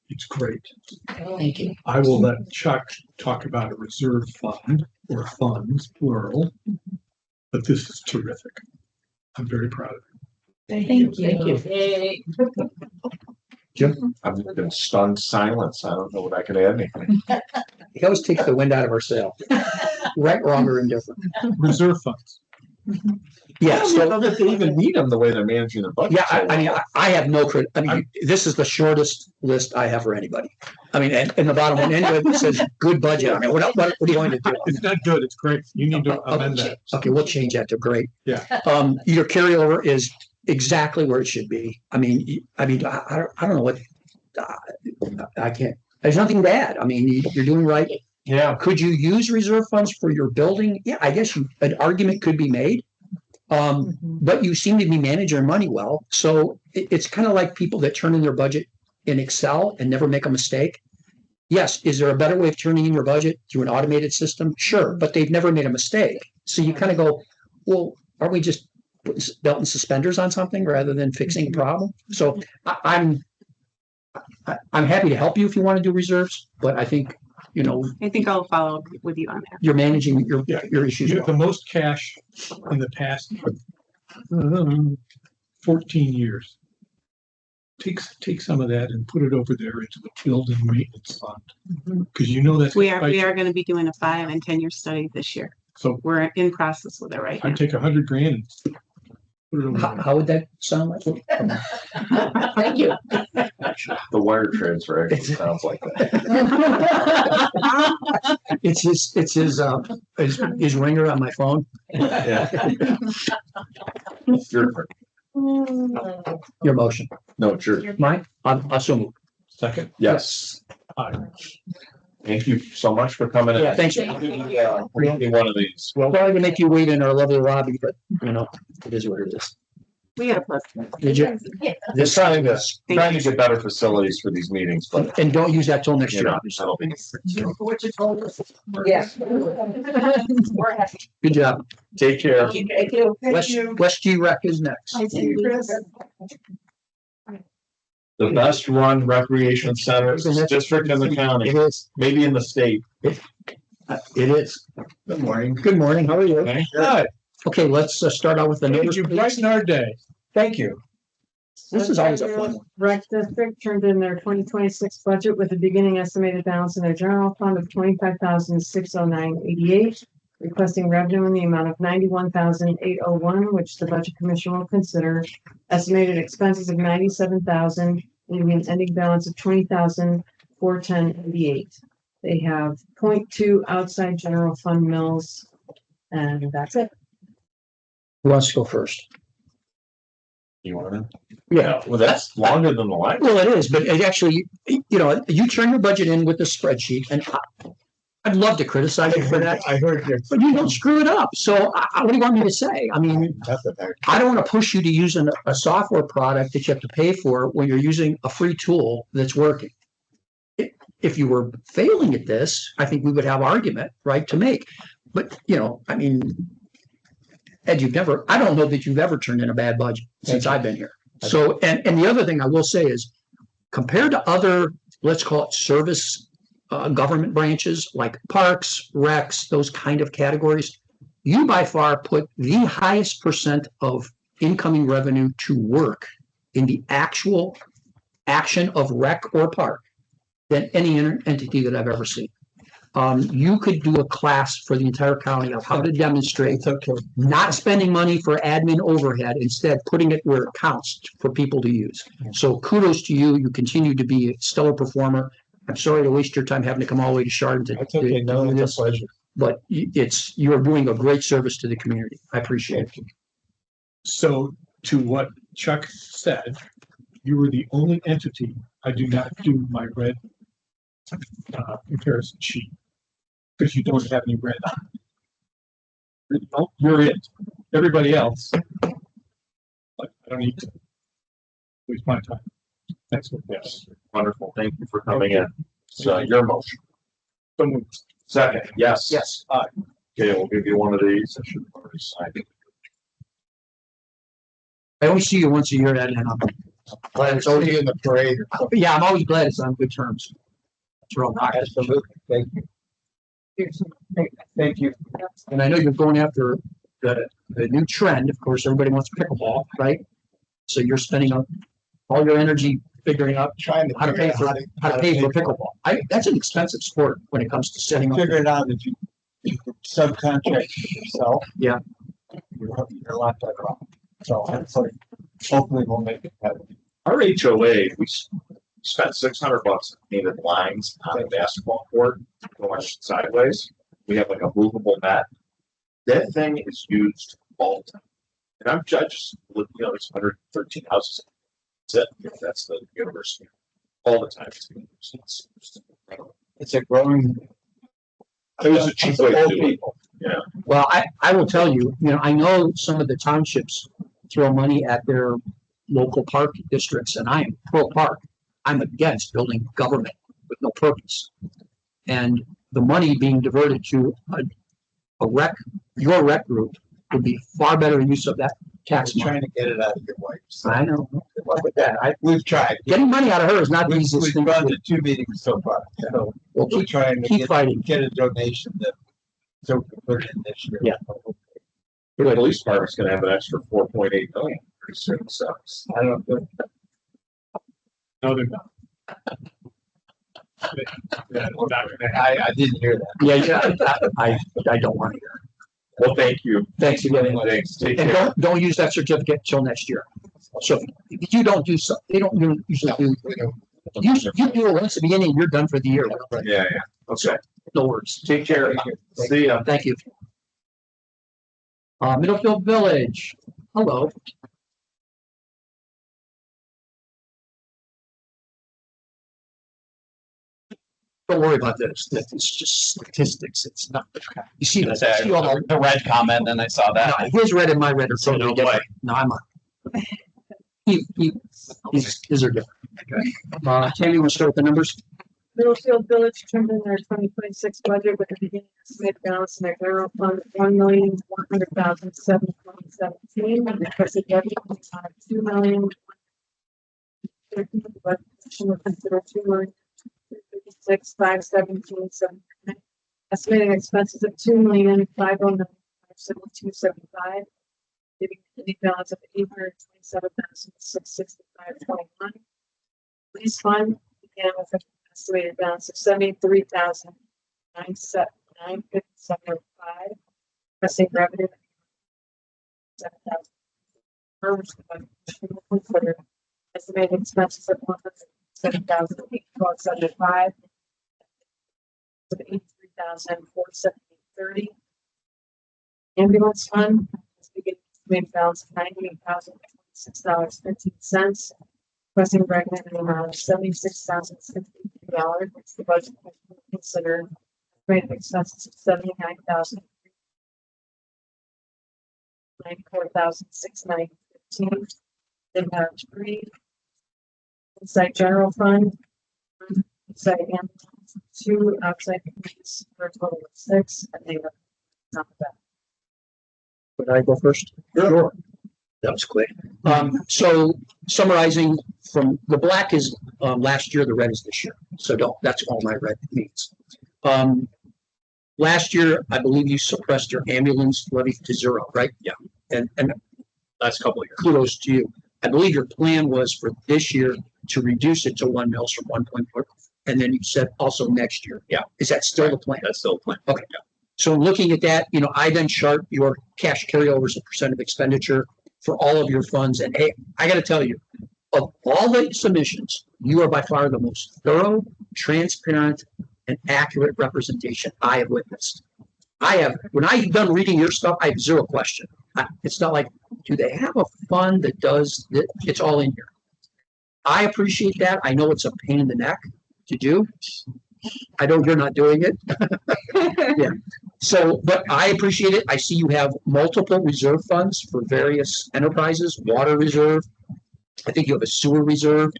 It's great. Thank you. I will let Chuck talk about a reserve fund or funds, plural. But this is terrific. I'm very proud of it. Thank you. I've been stunned silence. I don't know what I could add anything. He always takes the wind out of our sail. Right, wrong, or indifferent. Reserve funds. Yeah, I don't so, know that they even need them the way they're managing their budget. yeah, I mean, I have no credit. I mean, this is the shortest list I have for anybody. I mean, and the bottom one, anyway, that says good budget. I mean, what are you going to do? It's not good. It's great. You need to amend that. Okay, we'll change that to great. Yeah. Your carryover is exactly where it should be. I mean, I don't know what, I can't, there's nothing to add. I mean, you're doing right. Yeah. Could you use reserve funds for your building? Yeah, I guess an argument could be made. But you seem to be managing your money well. So it's kind of like people that turn in their budget in Excel and never make a mistake. Yes. Is there a better way of turning in your budget through an automated system? Sure. But they've never made a mistake. So you kind of go, well, are we just putting belt and suspenders on something rather than fixing a problem? So I'm happy to help you if you want to do reserves, but I think, I think I'll follow up with you on that. you're managing your issues. You have the well. most cash in the past 14 years. Take some of that and put it over there into the building maintenance fund. Because that's. We are going to be doing a 5 and 10 year study this year. So We're in process with it right I now. take $100,000 and put it over there. How would that sound like? Thank you. The wire transfer actually sounds like that. It's his ringer on my phone. Yeah. Your turn. Your motion. No, it's yours. Mine? I'll assume. Second. Yes. Aye. Thank you so much for coming in. Yeah, thanks. Bring me one of these. Well, probably gonna make you wait in our lovely lobby, but it is what it is. We had a plus. Did you? Just trying to get better facilities for these meetings, but And don't use that till next you year. know, that'll be. What you told us. Yeah. We're happy. Good job. Take care. Thank you. West G Rec is next. The best run recreation center district in the county, It is. maybe in the state. It is. Good morning. Good morning. How are you? Good. Okay, let's start out with the numbers. You brighten our day. Thank you. This is always a fun one. Rec District turned in their 2026 budget with a beginning estimated balance in their general fund of $25,609.88, requesting revenue in the amount of $91,801, which the Budget Commission will consider, estimated expenses of $97,000, leaving an ending balance of $20,410.88. They have 0.2 outside general fund mills, and that's it. Who wants to go first? You want to? Yeah. Well, that's longer than the line. Well, it is, but it actually, you turn your budget in with the spreadsheet, and I'd love to criticize you for that, I heard you. but you don't screw it up. So what do you want me to say? I mean, I don't want to push you to use a software product that you have to pay for when you're using a free tool that's working. If you were failing at this, I think we would have argument, right, to make. But, I mean, Ed, I don't know that you've ever turned in a bad budget since I've been here. So, and the other thing I will say is, compared to other, let's call it service government branches like parks, recs, those kind of categories, you by far put the highest percent of incoming revenue to work in the actual action of rec or park than any entity that I've ever seen. You could do a class for the entire county of how to demonstrate not spending money for admin overhead, instead putting it where it counts for people to use. So kudos to you. You continue to be a stellar performer. I'm sorry to waste your time having to come all the way to Chardon to That's okay. No, do it's this, a pleasure. but you are doing a great service to the community. I appreciate it. So to what Chuck said, you were the only entity I do not do my red comparison sheet because you don't have any red on. You're it. Everybody else, like, I don't need to waste my time. That's what Yes, wonderful. Thank you for coming in. So your motion. Second, yes. Yes. Okay, we'll give you one of these. I should have already signed it. I only see you once a year, Ed, and I'm glad it's always in the parade. Yeah, I'm always glad it's on good terms. That's real nice. Absolutely. Thank you. Thank you. And I know you're going after the new trend. Of course, everybody wants pickleball, right? So you're spending all your energy figuring out Trying to how to pay for pickleball. That's an expensive sport when it comes to setting up. Figure it out that you subcontract yourself. Yeah. You're a lot better off. So hopefully we'll make it happen. Our HOA, we spent $600 on painted lines on the basketball court going sideways. We have like a movable net. That thing is used all the time. And I'm judged, it's 113 houses. That's it. That's the university. All the time. It's incredible. It's a growing. It was a cheap way to do it. Yeah. Well, I will tell you, I know some of the townships throw money at their local park districts, and I am pro park. I'm against building government with no purpose. And the money being diverted to your rec group would be far better use of that tax money. Trying to get it out of your wife. So I know. good luck with that. We've tried. Getting money out of her is not the easiest We've thing. gone to 2 meetings so far. So We'll we're trying to keep fighting. get a donation that so we can put it in this year. Yeah. The police department's gonna have an extra 4.8 million pretty soon, so. I don't know. No, they're not. Yeah, we're not gonna- I didn't hear that. Yeah, I don't want to hear. Well, thank you. Thanks again. Thanks. Take And care. don't use that certificate till next year. So if you don't do so, they don't usually do. You do it once at the beginning, you're done for the year. Yeah. Okay. No worries. Take care. See ya. Thank you. Middlefield Village, hello. Don't worry about this. It's just statistics. It's not. You see that? You see all The red comment, and I saw that. no, his red and my red are So totally no different. No, I'm a. His are different. Tammy, you want to start with the numbers? Middlefield Village turned in their 2026 budget with a beginning estimated balance in their general fund of $1,100,717. Requested revenue of $2 million. The budget was considered $2,356,517.79. Estimating expenses of $2,509,572.75. Giving a beginning balance of $827,665.21. Police fund began with a estimated balance of $73,957.05. Requesting revenue $7,000. Estimated expenses of $107,812.75. Of $83,478.30. Ambulance fund estimated balance of $98,026.15. Requesting revenue in the amount of $76,063, which the budget was considered. Rate of expenses of $94,615. Then three. Inside general fund. Inside ambulance, 2 outside committees for a total of 6. And they were not that. Could I go first? Sure. That was quick. So summarizing from the black is last year, the red is this year. So that's all my red means. Last year, I believe you suppressed your ambulance levy to 0, right? Yeah. And Last couple of years. kudos to you. I believe your plan was for this year to reduce it to 1 mils from 1.4. And then you said also next year. Yeah. Is that still the plan? That's still a plan. Okay. So looking at that, I then chart your cash carryover as a percent of expenditure for all of your funds. And hey, I got to tell you, of all the submissions, you are by far the most thorough, transparent, and accurate representation I have witnessed. When I'm done reading your stuff, I have zero question. It's not like, do they have a fund that does that? It's all in here. I appreciate that. I know it's a pain in the neck to do. I know you're not doing it. Yeah. So, but I appreciate it. I see you have multiple reserve funds for various enterprises, water reserve. I think you have a sewer reserve.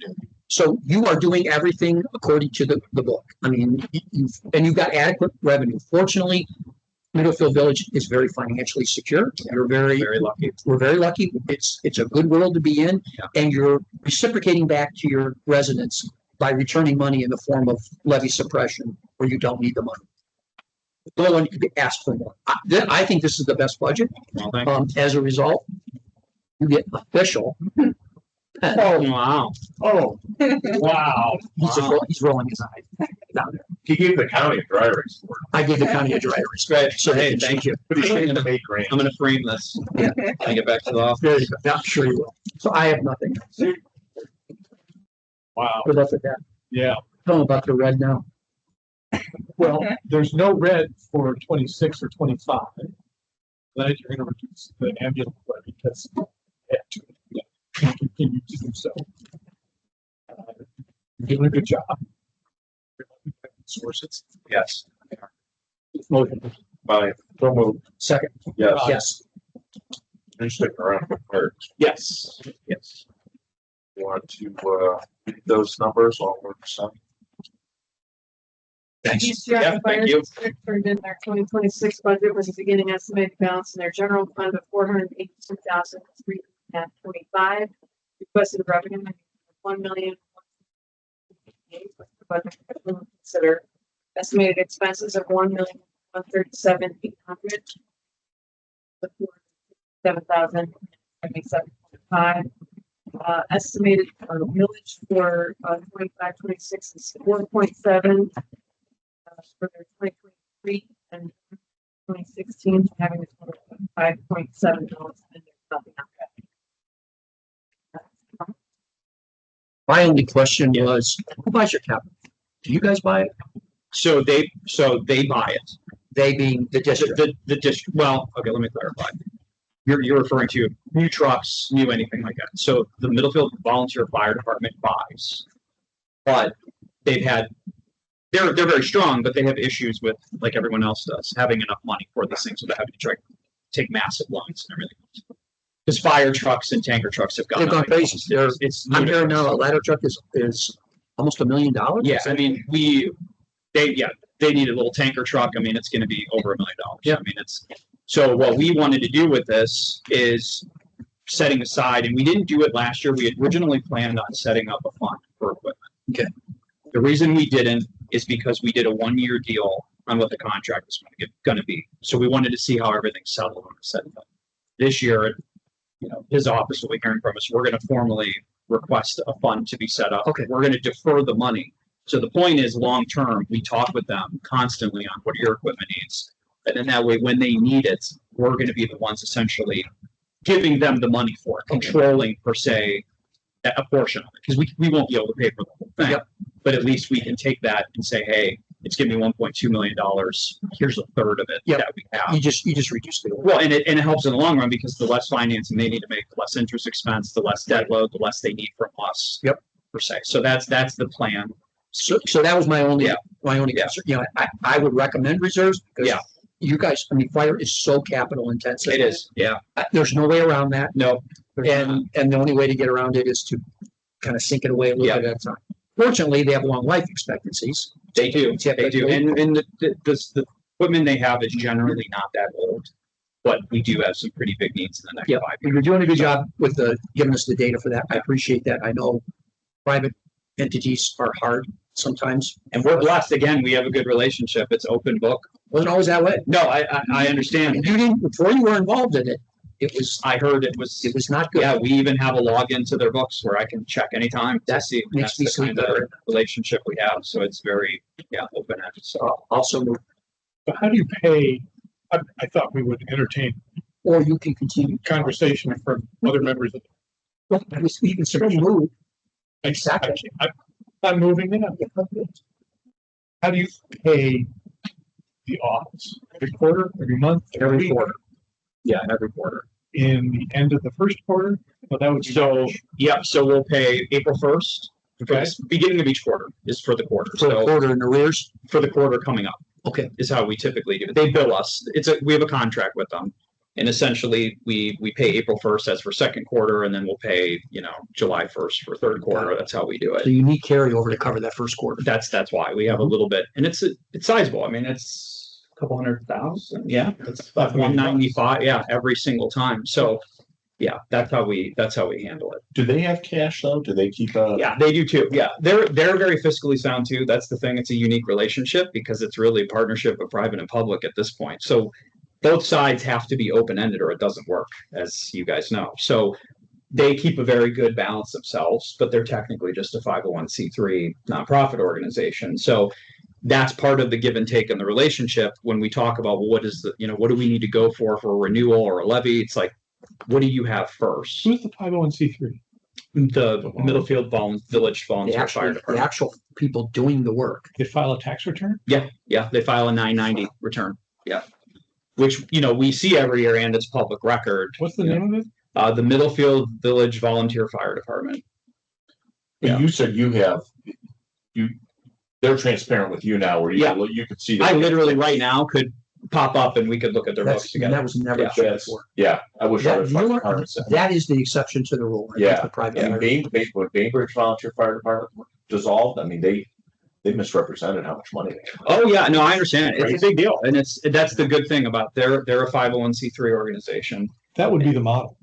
So you are doing everything according to the book. I mean, you've got adequate revenue. Fortunately, Middlefield Village is very financially secure. You're very lucky. We're very lucky. It's a good world to be in, and you're reciprocating back to your residents by returning money in the form of levy suppression where you don't need the money. No one could ask for more. I think this is the best budget. As a result, you get official. Oh, wow. Oh, wow. He's rolling his eyes down there. He gave the county a dry erase board. I gave the county a dry erase. Great. So Hey, thank you. But he's saying to make grant. I'm gonna frame this. Yeah. Can I get back to the office? There you go. I'm sure you will. So I have nothing. Wow, Good luck with that. yeah. Tell them about the red now. Well, there's no red for 26 or 25. Glad you're gonna reduce the ambulance levy because you have to continue to do so. You're doing a good job. Sources. Yes. Motion. By, so moved. Second. Yes. Yes. You're sticking around for clerks. Yes. Yes. You want to, read those numbers all over the sun? East Yeah, Jackson thank Fire you. District turned in their 2026 budget with a beginning estimated balance in their general fund of 482,325. Requested revenue of 1,000,000. Budget consider estimated expenses of 1,137,800. 7,077.5. Estimated millage for 25-26 is 4.7. For their 2023 and 2016, having a total of $5.7 and there's nothing on that. My only question was, who buys your capital? Do you guys buy it? So they buy it. They being the district. The district, well, okay, let me clarify. You're referring to new trucks, new anything like that. So the Middlefield Volunteer Fire Department buys. But they're very strong, but they have issues with, like everyone else does, having enough money for these things without having to try to take massive loans and everything. Because fire trucks and tanker trucks have They've gone up. crazy. It's I'm hearing ludicrous. now a ladder truck is almost $1 million. Yeah, I mean, they need a little tanker truck. I mean, it's going to be over $1 million. Yeah. I mean, so what we wanted to do with this is setting aside, and we didn't do it last year. We had originally planned on setting up a fund for equipment. Okay. The reason we didn't is because we did a 1-year deal on what the contract was going to be. So we wanted to see how everything settled on the set up. This year, his office will be hearing from us. We're going to formally request a fund to be set up. Okay. We're going to defer the money. So the point is, long term, we talk with them constantly on what your equipment needs. And then that way, when they need it, we're going to be the ones essentially giving them the money for it, controlling per se a portion of it, because we won't be able to pay for the whole thing. Yep. But at least we can take that and say, hey, it's giving me $1.2 million. Here's a third of it that we have. You just reduce the. Well, and it helps in the long run because the less financing they need to make, the less interest expense, the less debt load, the less they need from us. Yep. Per se. So that's the plan. So that was my only concern. I would recommend reserves because you guys, I mean, fire is so capital intensive. It is. Yeah. There's no way around that. No. And the only way to get around it is to kind of sink it away a little bit at a time. Fortunately, they have long life expectancies. They do. They do. And the equipment they have is generally not that old, but we do have some pretty big needs in the next 5 years. You're doing a good job with giving us the data for that. I appreciate that. I know private entities are hard sometimes. And we're blessed. Again, we have a good relationship. It's open book. Wasn't always that way. No, I understand. And you didn't, before you were involved in it, I heard it was not good. Yeah, we even have a login to their books where I can check anytime to see. Makes me That's the sleep kind of better. relationship we have. So it's very, open-ended. So Also move, So how do you pay? I thought we would entertain or you can continue. conversation from other members of Well, you can still move. Exactly. I'm moving it up. How do you pay the office? Every quarter, every month? Every week? quarter. Yeah, every quarter. In the end of the first quarter? Well, that would be So, March. yeah, so we'll pay April 1st. Okay. Beginning of each quarter is for the quarter. For the So quarter in arrears? for the quarter coming up Okay. is how we typically do it. They bill us. We have a contract with them. And essentially we pay April 1st as for second quarter, and then we'll pay, July 1st for third quarter. That's how we do So it. you need carryover to cover that first quarter. That's why we have a little bit, and it's sizable. I mean, it's a couple 100,000. Yeah. It's about 195. Yeah. Every single time. So yeah, that's how we handle it. Do they have cash though? Do they keep a? Yeah, they do too. Yeah, they're very fiscally sound too. That's the thing. It's a unique relationship because it's really a partnership of private and public at this point. So both sides have to be open-ended or it doesn't work, as you guys know. So they keep a very good balance themselves, but they're technically just a 501c3 nonprofit organization. So that's part of the give and take in the relationship. When we talk about what do we need to go for a renewal or a levy? It's like, what do you have first? Who's the 501c3? The Middlefield Village The Volunteer Fire Department. actual people doing the work. They file a tax return? Yeah, they file a 990 return. Yeah. Which, we see every year and it's public record. What's the name of it? The Middlefield Village Volunteer Fire Department. But you said they're transparent with you now where you could see. I literally right now could pop up and we could look at their books together. That was never Yeah. done before. Yeah, I wish That- other fire departments had. That is the exception to the rule. I think, Yeah, the private and area. when Bainbridge Volunteer Fire Department dissolved, I mean, they misrepresented how much money they had. Oh yeah, no, I understand. It's a big deal. And that's the good thing about they're a 501c3 organization. That would be the model.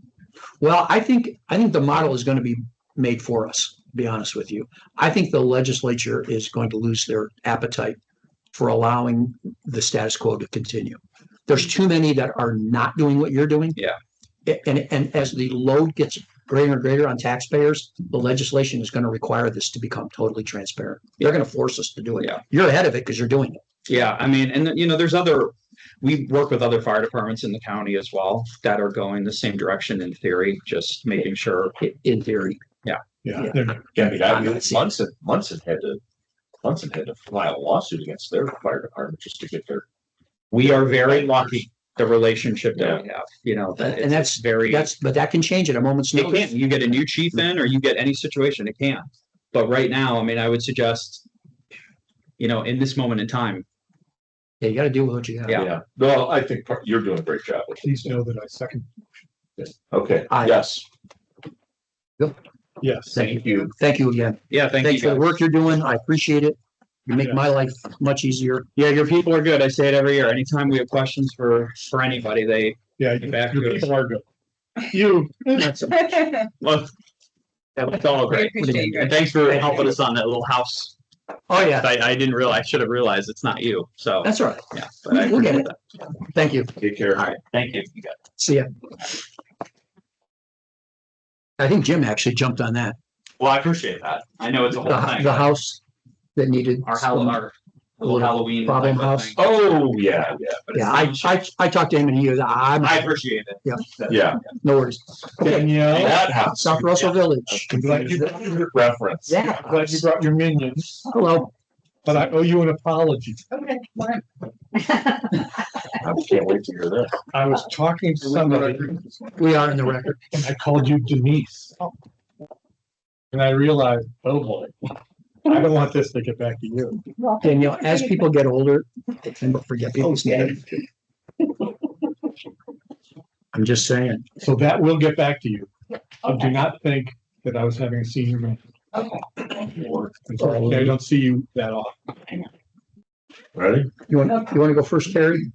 Well, I think the model is going to be made for us, to be honest with you. I think the legislature is going to lose their appetite for allowing the status quo to continue. There's too many that are not doing what you're doing. Yeah. And as the load gets greater and greater on taxpayers, the legislation is going to require this to become totally transparent. They're going to force us to do it. Yeah. You're ahead of it because you're doing it. Yeah, I mean, and we work with other fire departments in the county as well that are going the same direction in theory, just making sure. In theory. Yeah. Yeah, I mean, Munson had to file a lawsuit against their fire department just to get their. We are very lucky, the relationship that we have, And that's but that can change at a moment's it notice. can. You get a new chief in or you get any situation, it can. But right now, I mean, I would suggest, in this moment in time. Yeah, you got to deal with what you got. Yeah. Well, I think you're doing a great job with it. Please know that I second. Okay, Aye. yes, Yes. thank you. Thank you again. Yeah, thank Thanks you. for the Guys. work you're doing. I appreciate it. You make my life much easier. Yeah, your people are good. I say it every year. Anytime we have questions for anybody, they Yeah, get back your to us. people are good. You. Well, that's all great. appreciate you. And thanks for helping us on that little house. Oh, yeah. I didn't realize, I should have realized it's not you. So, That's all right. yeah. But I We'll get appreciate it. that. Thank you. Take care. All right. Thank you. You got it. See ya. I think Jim actually jumped on that. Well, I appreciate that. I know it's a whole thing. The house that needed. Our little Halloween problem type of house. thing. Oh, yeah, But it's Yeah, not- I talked to him and he was, I appreciate it. yeah. no worries. Okay, Danielle, That house. South Russell Village. I'm glad you brought your, Reference. Yeah. glad you brought your minions, Hello. but I owe you an apology. I can't wait to hear this. I was talking to somebody We are in the record. and I called you Denise. And I realized, oh boy, I don't want this to get back to you. Danielle, as people get older, they tend to forget people's names. I'm just saying. So that will get back to you. I do not think that I was having a senior man. Unfortunately, I don't see you that often. Ready? You want to go first, Carrie?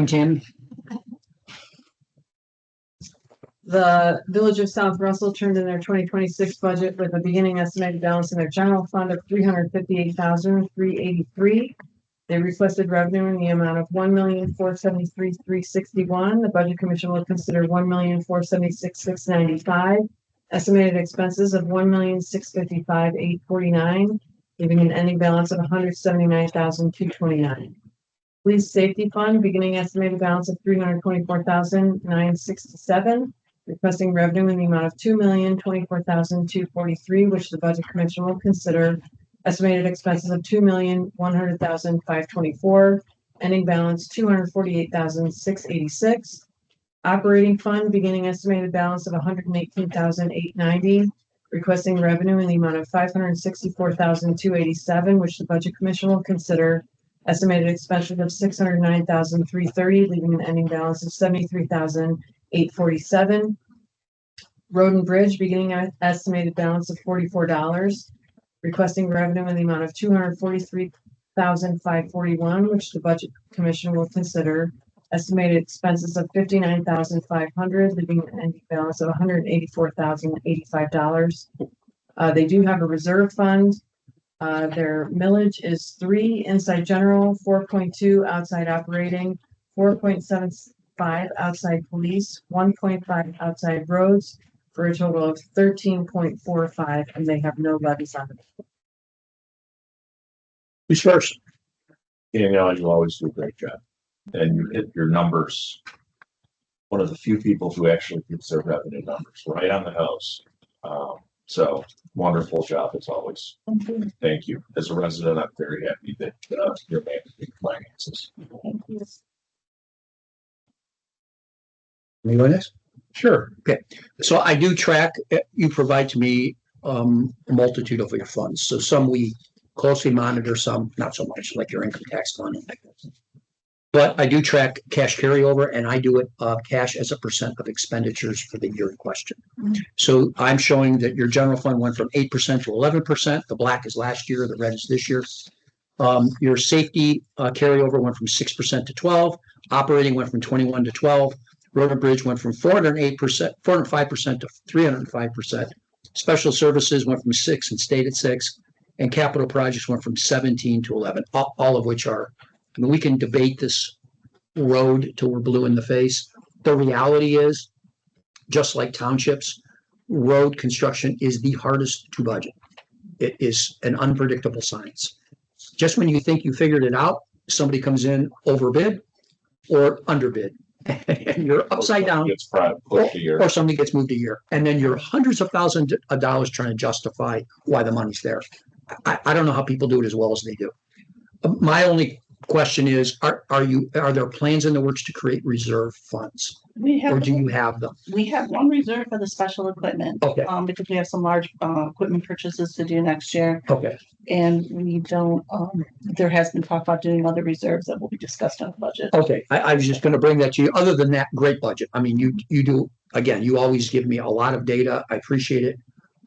Tammy? The Village of South Russell turned in their 2026 budget with a beginning estimated balance in their general fund of $358,383. They requested revenue in the amount of $1,473,361. The Budget Commission will consider $1,476,695. Estimated expenses of $1,655,849, leaving an ending balance of $179,229. Police Safety Fund, beginning estimated balance of $324,967. requesting revenue in the amount of $2,024,243, which the Budget Commission will consider. Estimated expenses of $2,100,524, ending balance $248,686. Operating fund beginning estimated balance of $118,890, requesting revenue in the amount of $564,287, which the Budget Commission will consider. Estimated expenses of $609,330, leaving an ending balance of $73,847. Road and Bridge beginning estimated balance of $44, requesting revenue in the amount of $243,541, which the Budget Commission will consider. Estimated expenses of $59,500, leaving an ending balance of $184,085. They do have a reserve fund. Their millage is 3 inside general, 4.2 outside operating, 4.75 outside police, 1.5 outside roads, for a total of 13.45, and they have no levies on it. Who's first? Danielle, you always do a great job. And you hit your numbers. One of the few people who actually gets their revenue numbers right on the house. So wonderful job as always. Thank you. As a resident, I'm very happy that you're managing finances. Anyone else? Sure. Okay, so I do track, you provide to me a multitude of your funds. So some we closely monitor, some not so much, like your income tax fund. But I do track cash carryover, and I do it cash as a percent of expenditures for the year in question. So I'm showing that your general fund went from 8% to 11%. The black is last year, the red is this year. Your safety carryover went from 6% to 12. Operating went from 21 to 12. Road and Bridge went from 405% to 305%. Special services went from 6 and stayed at 6. And capital projects went from 17 to 11, all of which are, I mean, we can debate this road till we're blue in the face. The reality is, just like townships, road construction is the hardest to budget. It is an unpredictable science. Just when you think you figured it out, somebody comes in overbid or underbid. And you're upside down, It's probably pushed a year. or something gets moved a year, and then you're hundreds of thousands of dollars trying to justify why the money's there. I don't know how people do it as well as they do. My only question is, are there plans in the works to create reserve funds, We or have, do you have them? we have one reserve for the special equipment. Okay. Because we have some large, equipment purchases to do next year. Okay, And we don't, there has been talk about doing other reserves that will be discussed on the budget. okay. I was just gonna bring that to you. Other than that, great budget. I mean, you do, again, you always give me a lot of data. I appreciate it.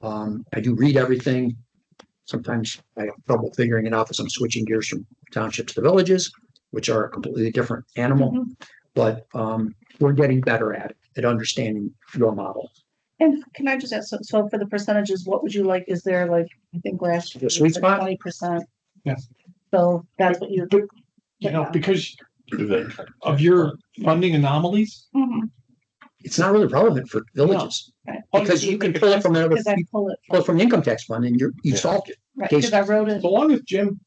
I do read everything. Sometimes I have trouble figuring it out because I'm switching gears from townships to villages, which are a completely different animal. But we're getting better at understanding your model. And can I just ask, so for the percentages, what would you like? Is there like, I think last year. The sweet spot? 20%. Yes. So that's what you're. You know, because of your funding anomalies. Mhm. It's not really relevant for villages Right. because you can pull it from another, Because I pull it. pull it from the income tax fund and you Yeah. solved it. Right, case- because I wrote it. So long as Jim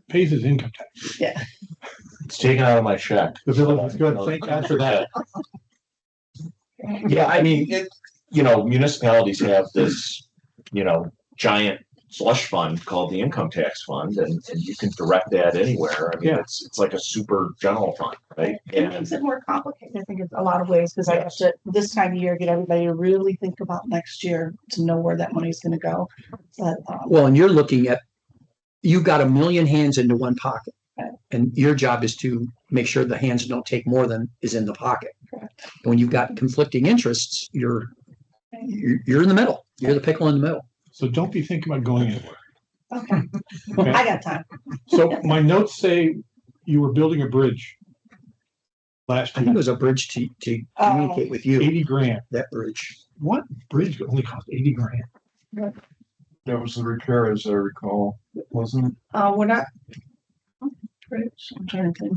pays his income tax, It's taken out of my check. the village is good. Thank God for that. Yeah, I mean, municipalities have this, giant slush fund called the income tax fund, and you can direct that anywhere. I mean, Yeah. it's like a super general fund, right? It And makes it more complicated, I think, in a lot of ways, because I have to, this time of year, get everybody to really think about next year to know where that money's gonna go. But, Well, and you're looking at, you've got 1 million hands into one pocket. Right. And your job is to make sure the hands don't take more than is in the pocket. Correct. And when you've got conflicting interests, you're in the middle. You're the pickle in the middle. So don't be thinking about going anywhere. okay, Okay? I got time. So my notes say you were building a bridge last I think it year, was a bridge to communicate with you, 80 grand. that bridge. What bridge only cost 80 grand? That was the repair, as I recall, wasn't it? We're not. Bridge, I'm trying to think,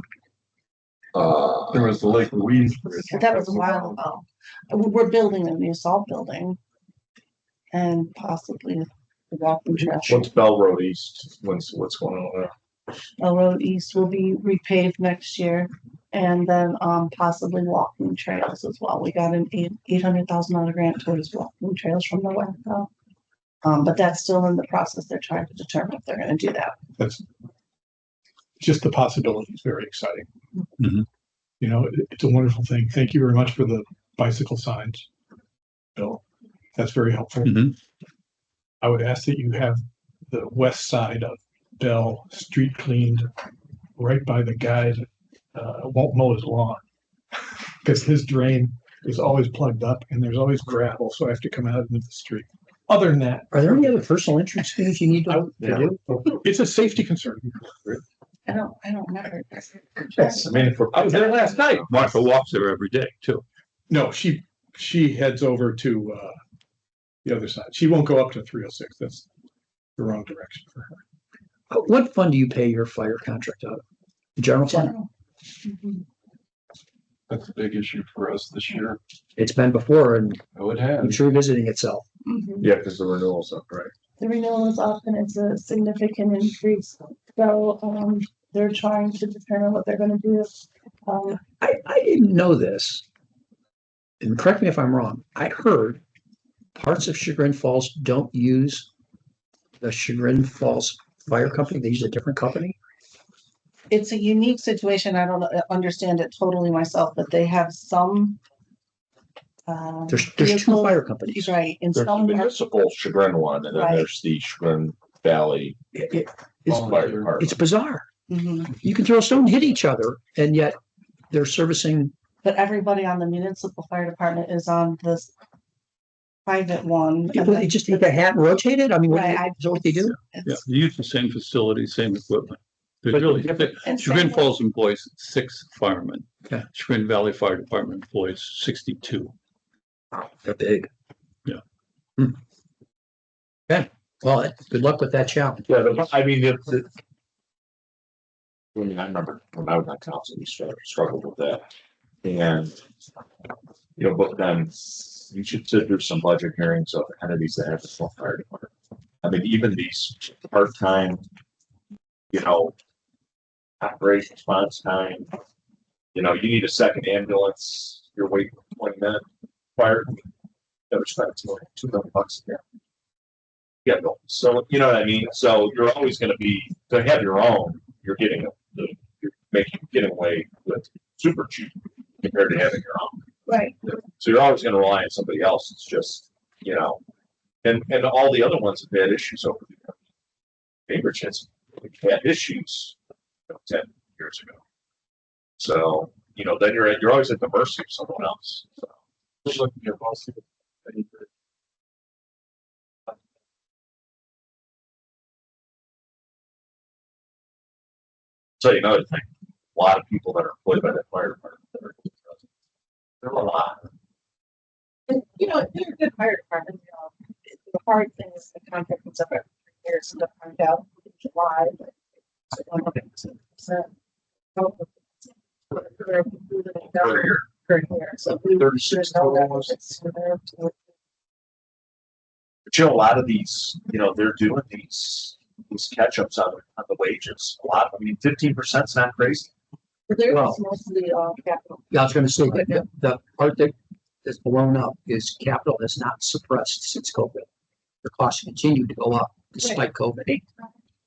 There was the Lake Louise Bridge. but that was a while ago. We're building a new salt building. And possibly the walking track. what's Bell Road East? What's going on there? The road east will be repaved next year. And then, possibly walking trails as well. We got an $800,000 grant towards walking trails from the WACO. But that's still in the process. They're trying to determine if they're gonna do that. That's just the possibility is very exciting. Mhm. You know, it's a wonderful thing. Thank you very much for the bicycle signs, Bill. That's very helpful. Mhm. I would ask that you have the west side of Bell Street cleaned right by the guy that won't mow his lawn. Because his drain is always plugged up and there's always gravel, so I have to come out into the street. Other than that, Are there any other personal interest things you need to do? it's a safety concern. I don't remember. Yes, I mean, I was there last night. Martha walks there every day too. No, she heads over to the other side. She won't go up to 306. That's the wrong direction for her. What fund do you pay your fire contract out of? The general fund? General. That's a big issue for us this year. It's been before and Oh, it I'm has. sure visiting itself. Yeah, because the renewal's up, right? The renewal is up and it's a significant increase. So, they're trying to determine what they're gonna do. I didn't know this. And correct me if I'm wrong. I heard parts of Chagrin Falls don't use the Chagrin Falls Fire Company. They use a different company. It's a unique situation. I don't understand it totally myself, but they have some. There's two vehicle- fire companies. Right, and There's the some, municipal Chagrin one, and then Right. there's the Chagrin Valley It's Fire Department. it's bizarre. Mhm. You can throw a stone and hit each other and yet they're servicing. But everybody on the municipal fire department is on this private one. and They then- just take a hat and rotate it. I mean, Right, is that what they do? Yeah, it's- they use the same facility, same equipment. There's But really, and Chagrin same- Falls employs 6 firemen. Okay. Chagrin Valley Fire Department employs 62. They're big. Yeah. Okay, well, good luck with that challenge. Yeah, I mean, I mean, I remember when I was on council, we struggled with that. And, you know, but then you should sit through some budget hearings of entities that have a small fire department. I mean, even these part-time, you know, operation response time, you know, you need a second ambulance, you're waiting 20 minutes, fire, better spend $2 million a year. Yeah, no. So, you know what I mean? So you're always gonna be, to have your own, you're getting, getting away with super cheap compared to having your own. Right. So you're always gonna rely on somebody else. It's just, you know, and all the other ones have had issues over the years. Cambridge has had issues 10 years ago. So, you know, then you're always at the mercy of someone else. So. Good luck in your policy. So you know, I think a lot of people that are employed by the fire department. There are a lot. And, you know, they're a good fire department, you know, the hard thing is the contract comes up every 3 years and to find out in July. But I don't know if it's 100%. They're included in the per year, so we 36 should know that total. it's for their- But you know, a lot of these, you know, they're doing these catch-ups on the wages. A lot, I mean, 15% is not crazy. They're Well- mostly, capital. Yeah, I was gonna say, the part that is blown up is capital has not suppressed since COVID. The costs continue to go up despite COVID.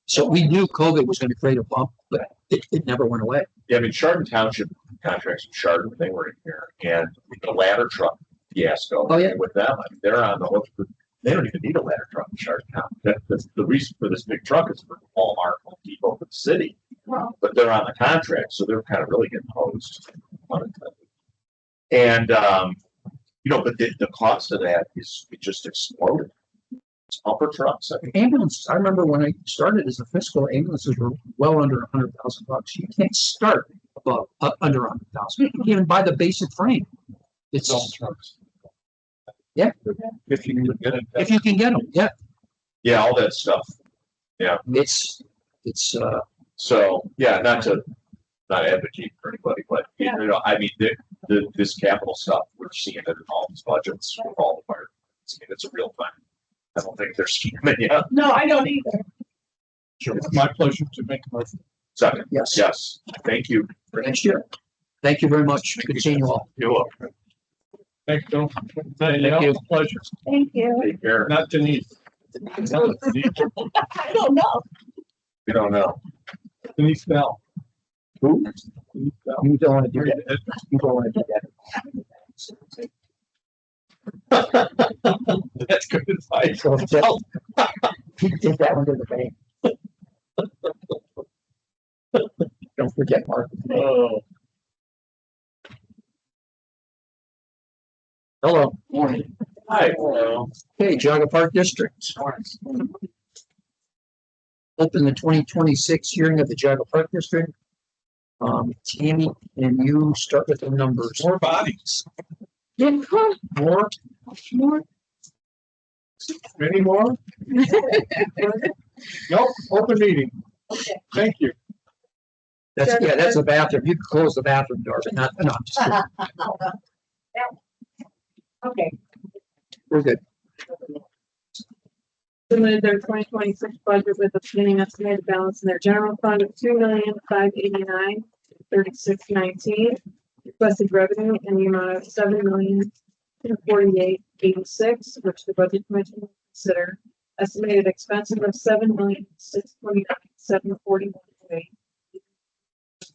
So we knew COVID was gonna create a bump, but it never went away. Yeah, I mean, Chardon Township contracts with Chardon, they were in here, and the ladder truck fiasco. Oh, yeah. With them, I mean, they're on the hook. They don't even need a ladder truck in Chardon County. That's the reason for this big truck is for Walmart, Home Depot, for the city. Well, But they're on the contract, so they're kind of really getting hosed. And, you know, but the cost of that is, it just exploded. It's pumper trucks, I mean, Ambulance, I remember when I started as a fiscal, ambulances were well under $100,000. You can't start above, under $100,000. You can't even buy the basic frame. It's, yeah, If you can get it. if you can get them, yeah, yeah, all that stuff. it's, So, yeah, not advocate for anybody, but, you know, I mean, this capital stuff, we're seeing it in all these budgets for all the fire. I mean, it's a real thing. I don't think they're scheming yet. no, I don't either. Sure. It's my pleasure to make a motion. Second, yes, yes, thank you. for next year. Thank you very much. Good seeing you all. You're welcome. Thank you. Thank you. Pleasure. Thank you. Take care. Not Denise. I don't know. We don't know. Denise Bell. Who? Denise Bell. You don't want to do that. You don't want to do that. That's good advice. So just- you can take that one to the bank. Don't forget Mark. Oh. Hello. Morning. Hi. Hello. Hey, Geauga Park District. Open the 2026 hearing of the Geauga Park District. Tammy, and you start with the numbers. More bodies. More? More. Any more? Nope, open meeting. Thank you. That's the bathroom. You can close the bathroom door, but not, no, just kidding. Okay. We're good. Submitted their 2026 budget with a beginning estimated balance in their general fund of $2,589,3619. Requested revenue in the amount of $7,248,86, which the budget commission will consider. Estimated expenses of $7,629,741.08.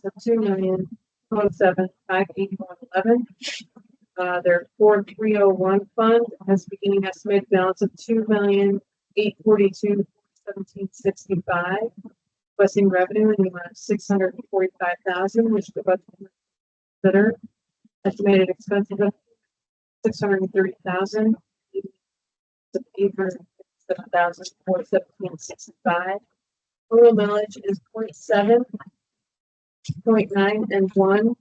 Of $2,027,581.11. Their 4301 fund has a beginning estimated balance of $2,842,1765. Requesting revenue in the amount of $645,000, which the budget will consider. Estimated expenses of $630,000. $807,417.65. Total millage is 0.7, 0.9, and 1.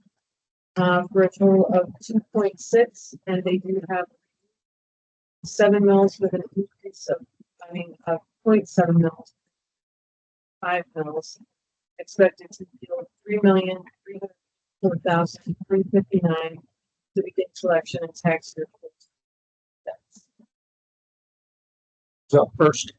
For a total of 2.6, and they do have 7 mils with an increase of 0.7 mils, 5 mils, expected to yield $3,304,359 to begin collection and tax year. So first.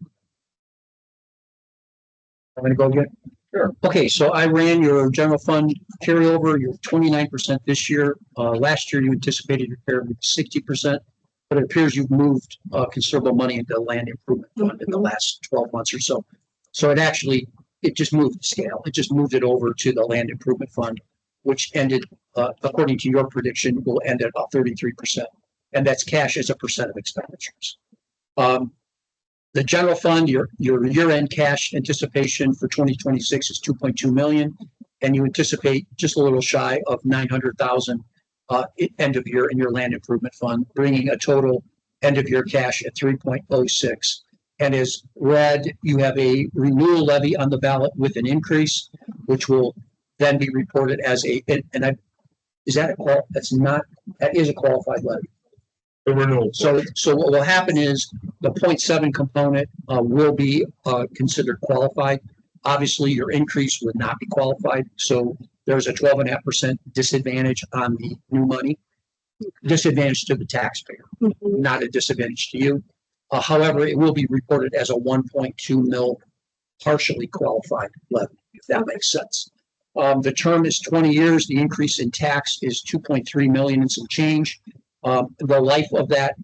I'm gonna go again. Sure. Okay, so I ran your general fund carryover, you're 29% this year. Last year you anticipated your carryover 60%, but it appears you've moved considerable money into the land improvement fund in the last 12 months or so. So it just moved the scale. It just moved it over to the land improvement fund, which ended, according to your prediction, will end at about 33%. And that's cash as a percent of expenditures. The general fund, your year-end cash anticipation for 2026 is 2.2 million, and you anticipate just a little shy of 900,000 end of year in your land improvement fund, bringing a total end of year cash at 3.06. And as read, you have a renewal levy on the ballot with an increase, which will then be reported as that is a qualified levy. The renewal. So what will happen is the 0.7 component will be considered qualified. Obviously, your increase would not be qualified. So there's a 12.5% disadvantage on the new money. Disadvantage to the taxpayer, not a disadvantage to you. However, it will be reported as a 1.2 mil partially qualified levy, if that makes sense. The term is 20 years. The increase in tax is 2.3 million and some change. The life of that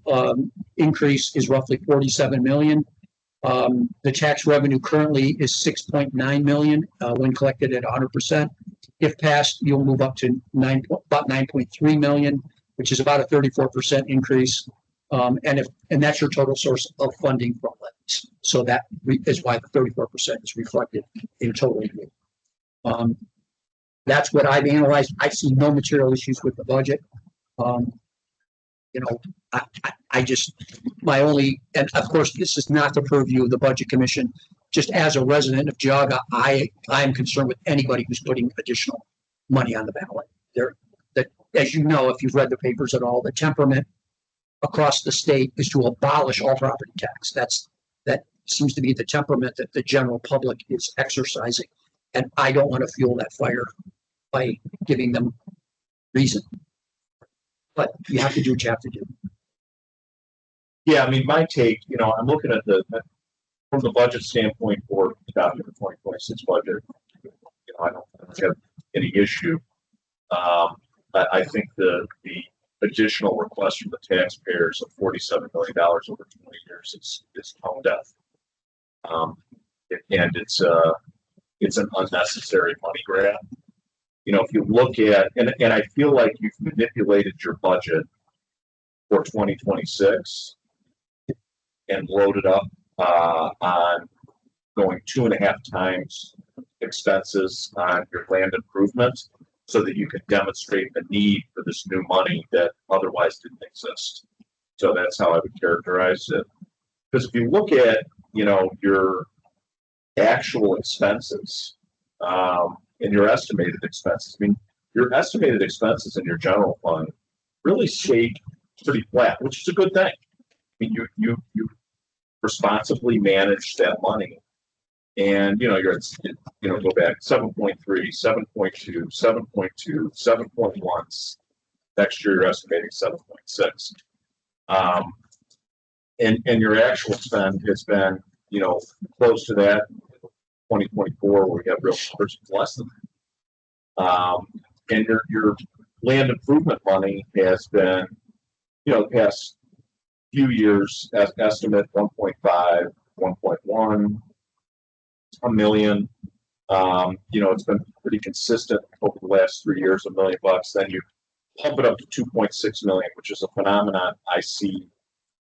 increase is roughly 47 million. The tax revenue currently is 6.9 million when collected at 100%. If passed, you'll move up to about 9.3 million, which is about a 34% increase. And that's your total source of funding from levies. So that is why the 34% is reflected in total. That's what I've analyzed. I see no material issues with the budget. And of course, this is not the purview of the Budget Commission. Just as a resident of Geauga, I'm concerned with anybody who's putting additional money on the ballot. As you know, if you've read the papers at all, the temperament across the state is to abolish all property tax. That seems to be the temperament that the general public is exercising. And I don't want to fuel that fire by giving them reason. But you have to do what you have to do. Yeah, I mean, my take, I'm looking at from the budget standpoint for the 2026 budget. I don't have any issue. I think the additional request from the taxpayers of $47 million over 20 years is tone deaf. And it's an unnecessary money grab. You know, if you look at, and I feel like you've manipulated your budget for 2026 and loaded up on going 2.5 times expenses on your land improvement so that you can demonstrate the need for this new money that otherwise didn't exist. So that's how I would characterize it. Because if you look at, you know, your actual expenses and your estimated expenses, I mean, your estimated expenses in your general fund really stayed pretty flat, which is a good thing. I mean, you responsibly manage that money. And, you know, you're at, you know, go back 7.3, 7.2, 7.2, 7.1. Next year, you're estimating 7.6. And your actual spend has been, you know, close to that. 2024, where we have real numbers less than that. And your land improvement money has been, you know, the past few years, estimate 1.5, 1.1. $1 million. You know, it's been pretty consistent over the last 3 years, $1 million. Then you pump it up to 2.6 million, which is a phenomenon I see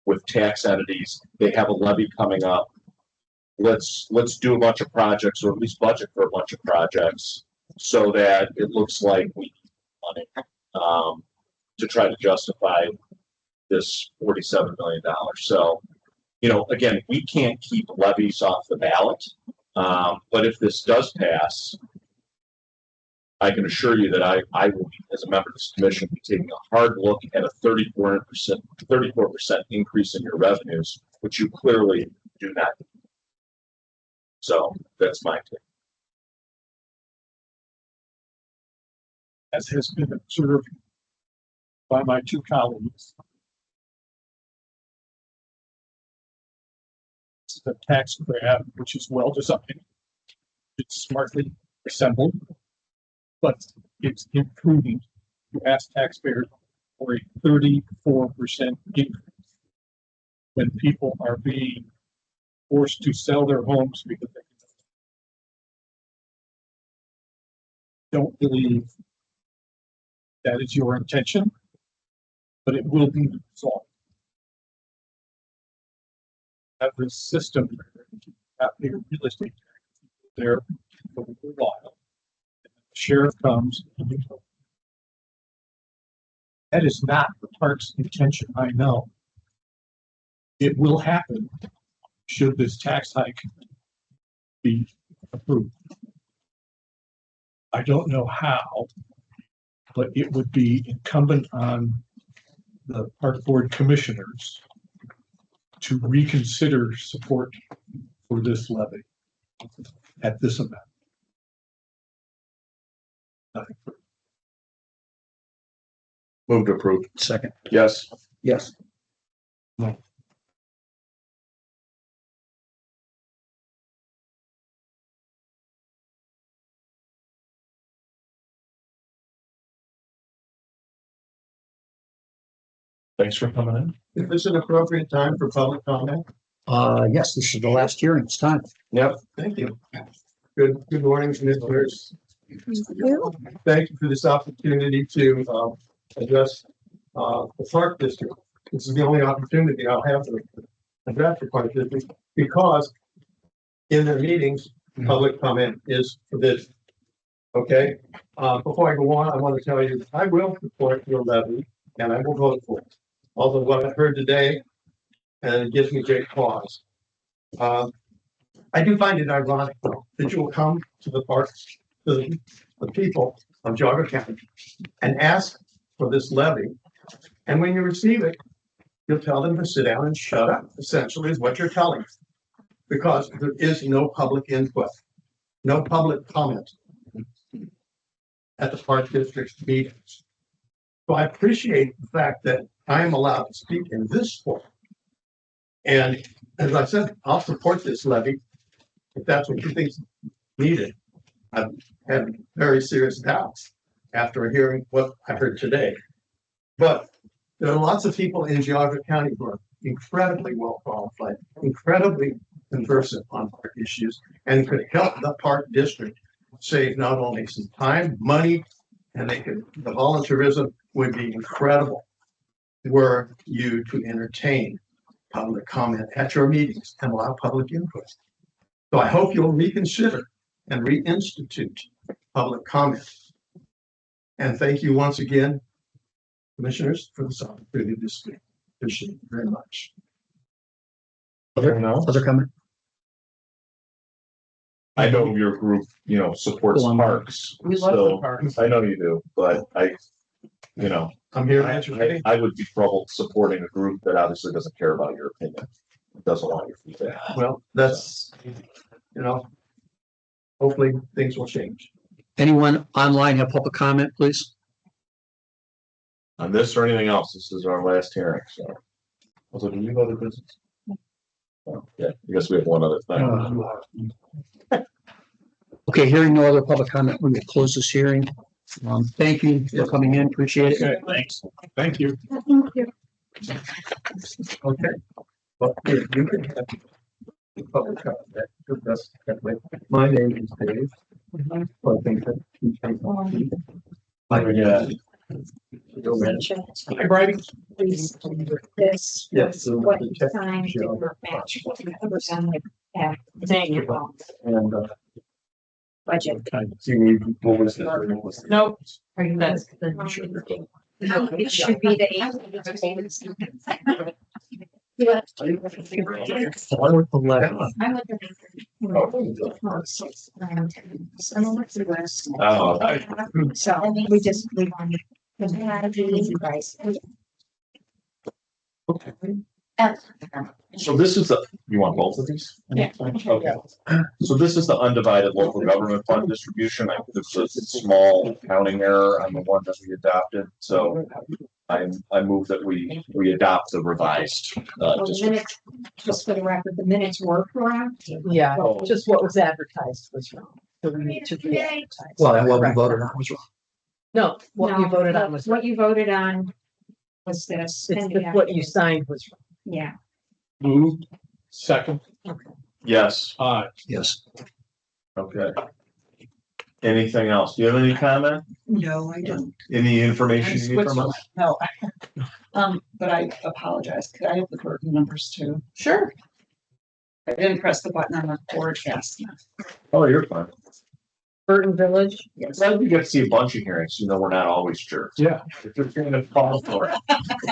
with tax entities. They have a levy coming up. Let's do a bunch of projects, or at least budget for a bunch of projects, so that it looks like we need money to try to justify this $47 million. So, you know, again, we can't keep levies off the ballot. But if this does pass, I can assure you that I will, as a member of this commission, be taking a hard look at a 34% increase in your revenues, which you clearly do not. So that's my take. As has been observed by my two colleagues, the tax grab, which is well designed, it's smartly assembled, but it's imprudent to ask taxpayers for a 34% increase when people are being forced to sell their homes because they don't believe that is your intention, but it will be resolved. Have this system out there, real estate there for a while. The sheriff comes. That is not the park's intention, I know. It will happen should this tax hike be approved. I don't know how, but it would be incumbent on the park board commissioners to reconsider support for this levy at this amount. Nothing further. Move to approve. Second. Yes. Yes. No. Thanks for coming in. Is this an appropriate time for public comment? Yes, this is the last hearing. It's time. Yep. Thank you. Good morning, commissioners. Thank you for this opportunity to address the park district. This is the only opportunity I'll have to address the park district, because in their meetings, public comment is forbidden. Okay, before I go on, I want to tell you, I will support your levy and I will vote for it. Although what I've heard today, and it gives me great pause. I do find it ironic though, that you will come to the parks, to the people of Geauga County and ask for this levy. And when you receive it, you'll tell them to sit down and shut up, essentially is what you're telling us. Because there is no public input, no public comment at the park district's meetings. So I appreciate the fact that I am allowed to speak in this forum. And as I said, I'll support this levy if that's what you think is needed. I've had very serious doubts after hearing what I heard today. But there are lots of people in Geauga County who are incredibly well qualified, incredibly conversant on park issues, and could help the park district save not only some time, money, and the volunteerism would be incredible were you to entertain public comment at your meetings and allow public input. So I hope you'll reconsider and reinstitute public comment. And thank you once again, commissioners, for this opportunity to speak. Appreciate it very much. Other comment? I know your group, supports Go on. parks. We love the so parks. I know you do, but I'm here to answer any. I would be troubled supporting a group that obviously doesn't care about your opinion. Doesn't want your feedback. Well, that's, hopefully things will change. Anyone online have public comment, please? On this or anything else, this is our last hearing, so. Also, do you have other business? Oh, yeah, I guess we have one other thing. Okay, hearing no other public comment, we will close this hearing. Thank you for coming in, appreciate it. Okay, thanks. Thank you. Thank you. Okay. Well, here, you can have the public comment. That's that way. My name is Dave. So I think that. Hi, Brady. This Yes. was what you signed did not match what the numbers on the Thank you. And, budget. do you need, what was that? Nope. That's the. No, it should be the eight. Yeah. Start with the left. I'm looking Oh, at. So we just, we wanted. Easy price. so this is you want both of these? Yeah. Okay. So this is the undivided local government fund distribution. I think it's a small accounting error on the one that we adopted, so I move that we adopt the revised. Well, the minutes, just for the record, the minutes were correct. Yeah, just what was advertised was wrong. So we need to re-advertise. Well, what we voted on was wrong. No, what you No, voted on was. What you voted on was this. It's just what you signed was wrong. Yeah. Moved. Second. Yes, Yes. okay. Anything else? Do you have any comment? No, I don't. Any information you need from us? No. But I apologize. Could I have the Burton numbers too? Sure. I didn't press the button on the board fast enough. Oh, you're fine. Burton Village. Yes. Glad we get to see a bunch of hearings, we're not always jerks. Yeah. If you're going to call for it.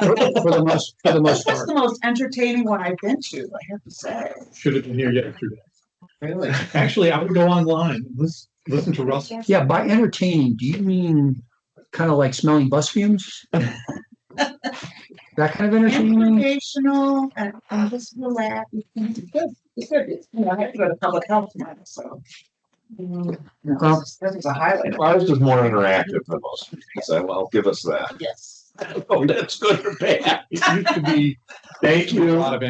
For the most That's part. the most entertaining one I've been to, I have to say. Should have been here yesterday. Really? Actually, I would go online, listen to Russ. Yeah, by entertaining, do you mean kind of like smelling bus fumes? That kind of entertainment? Informational and just relax. It's good. It's good. I have to go to public health tomorrow, so. This is a highlight. Ours is more interactive than most, so I'll give us that. Yes. Oh, that's good or bad. It used to be Thank a you. lot of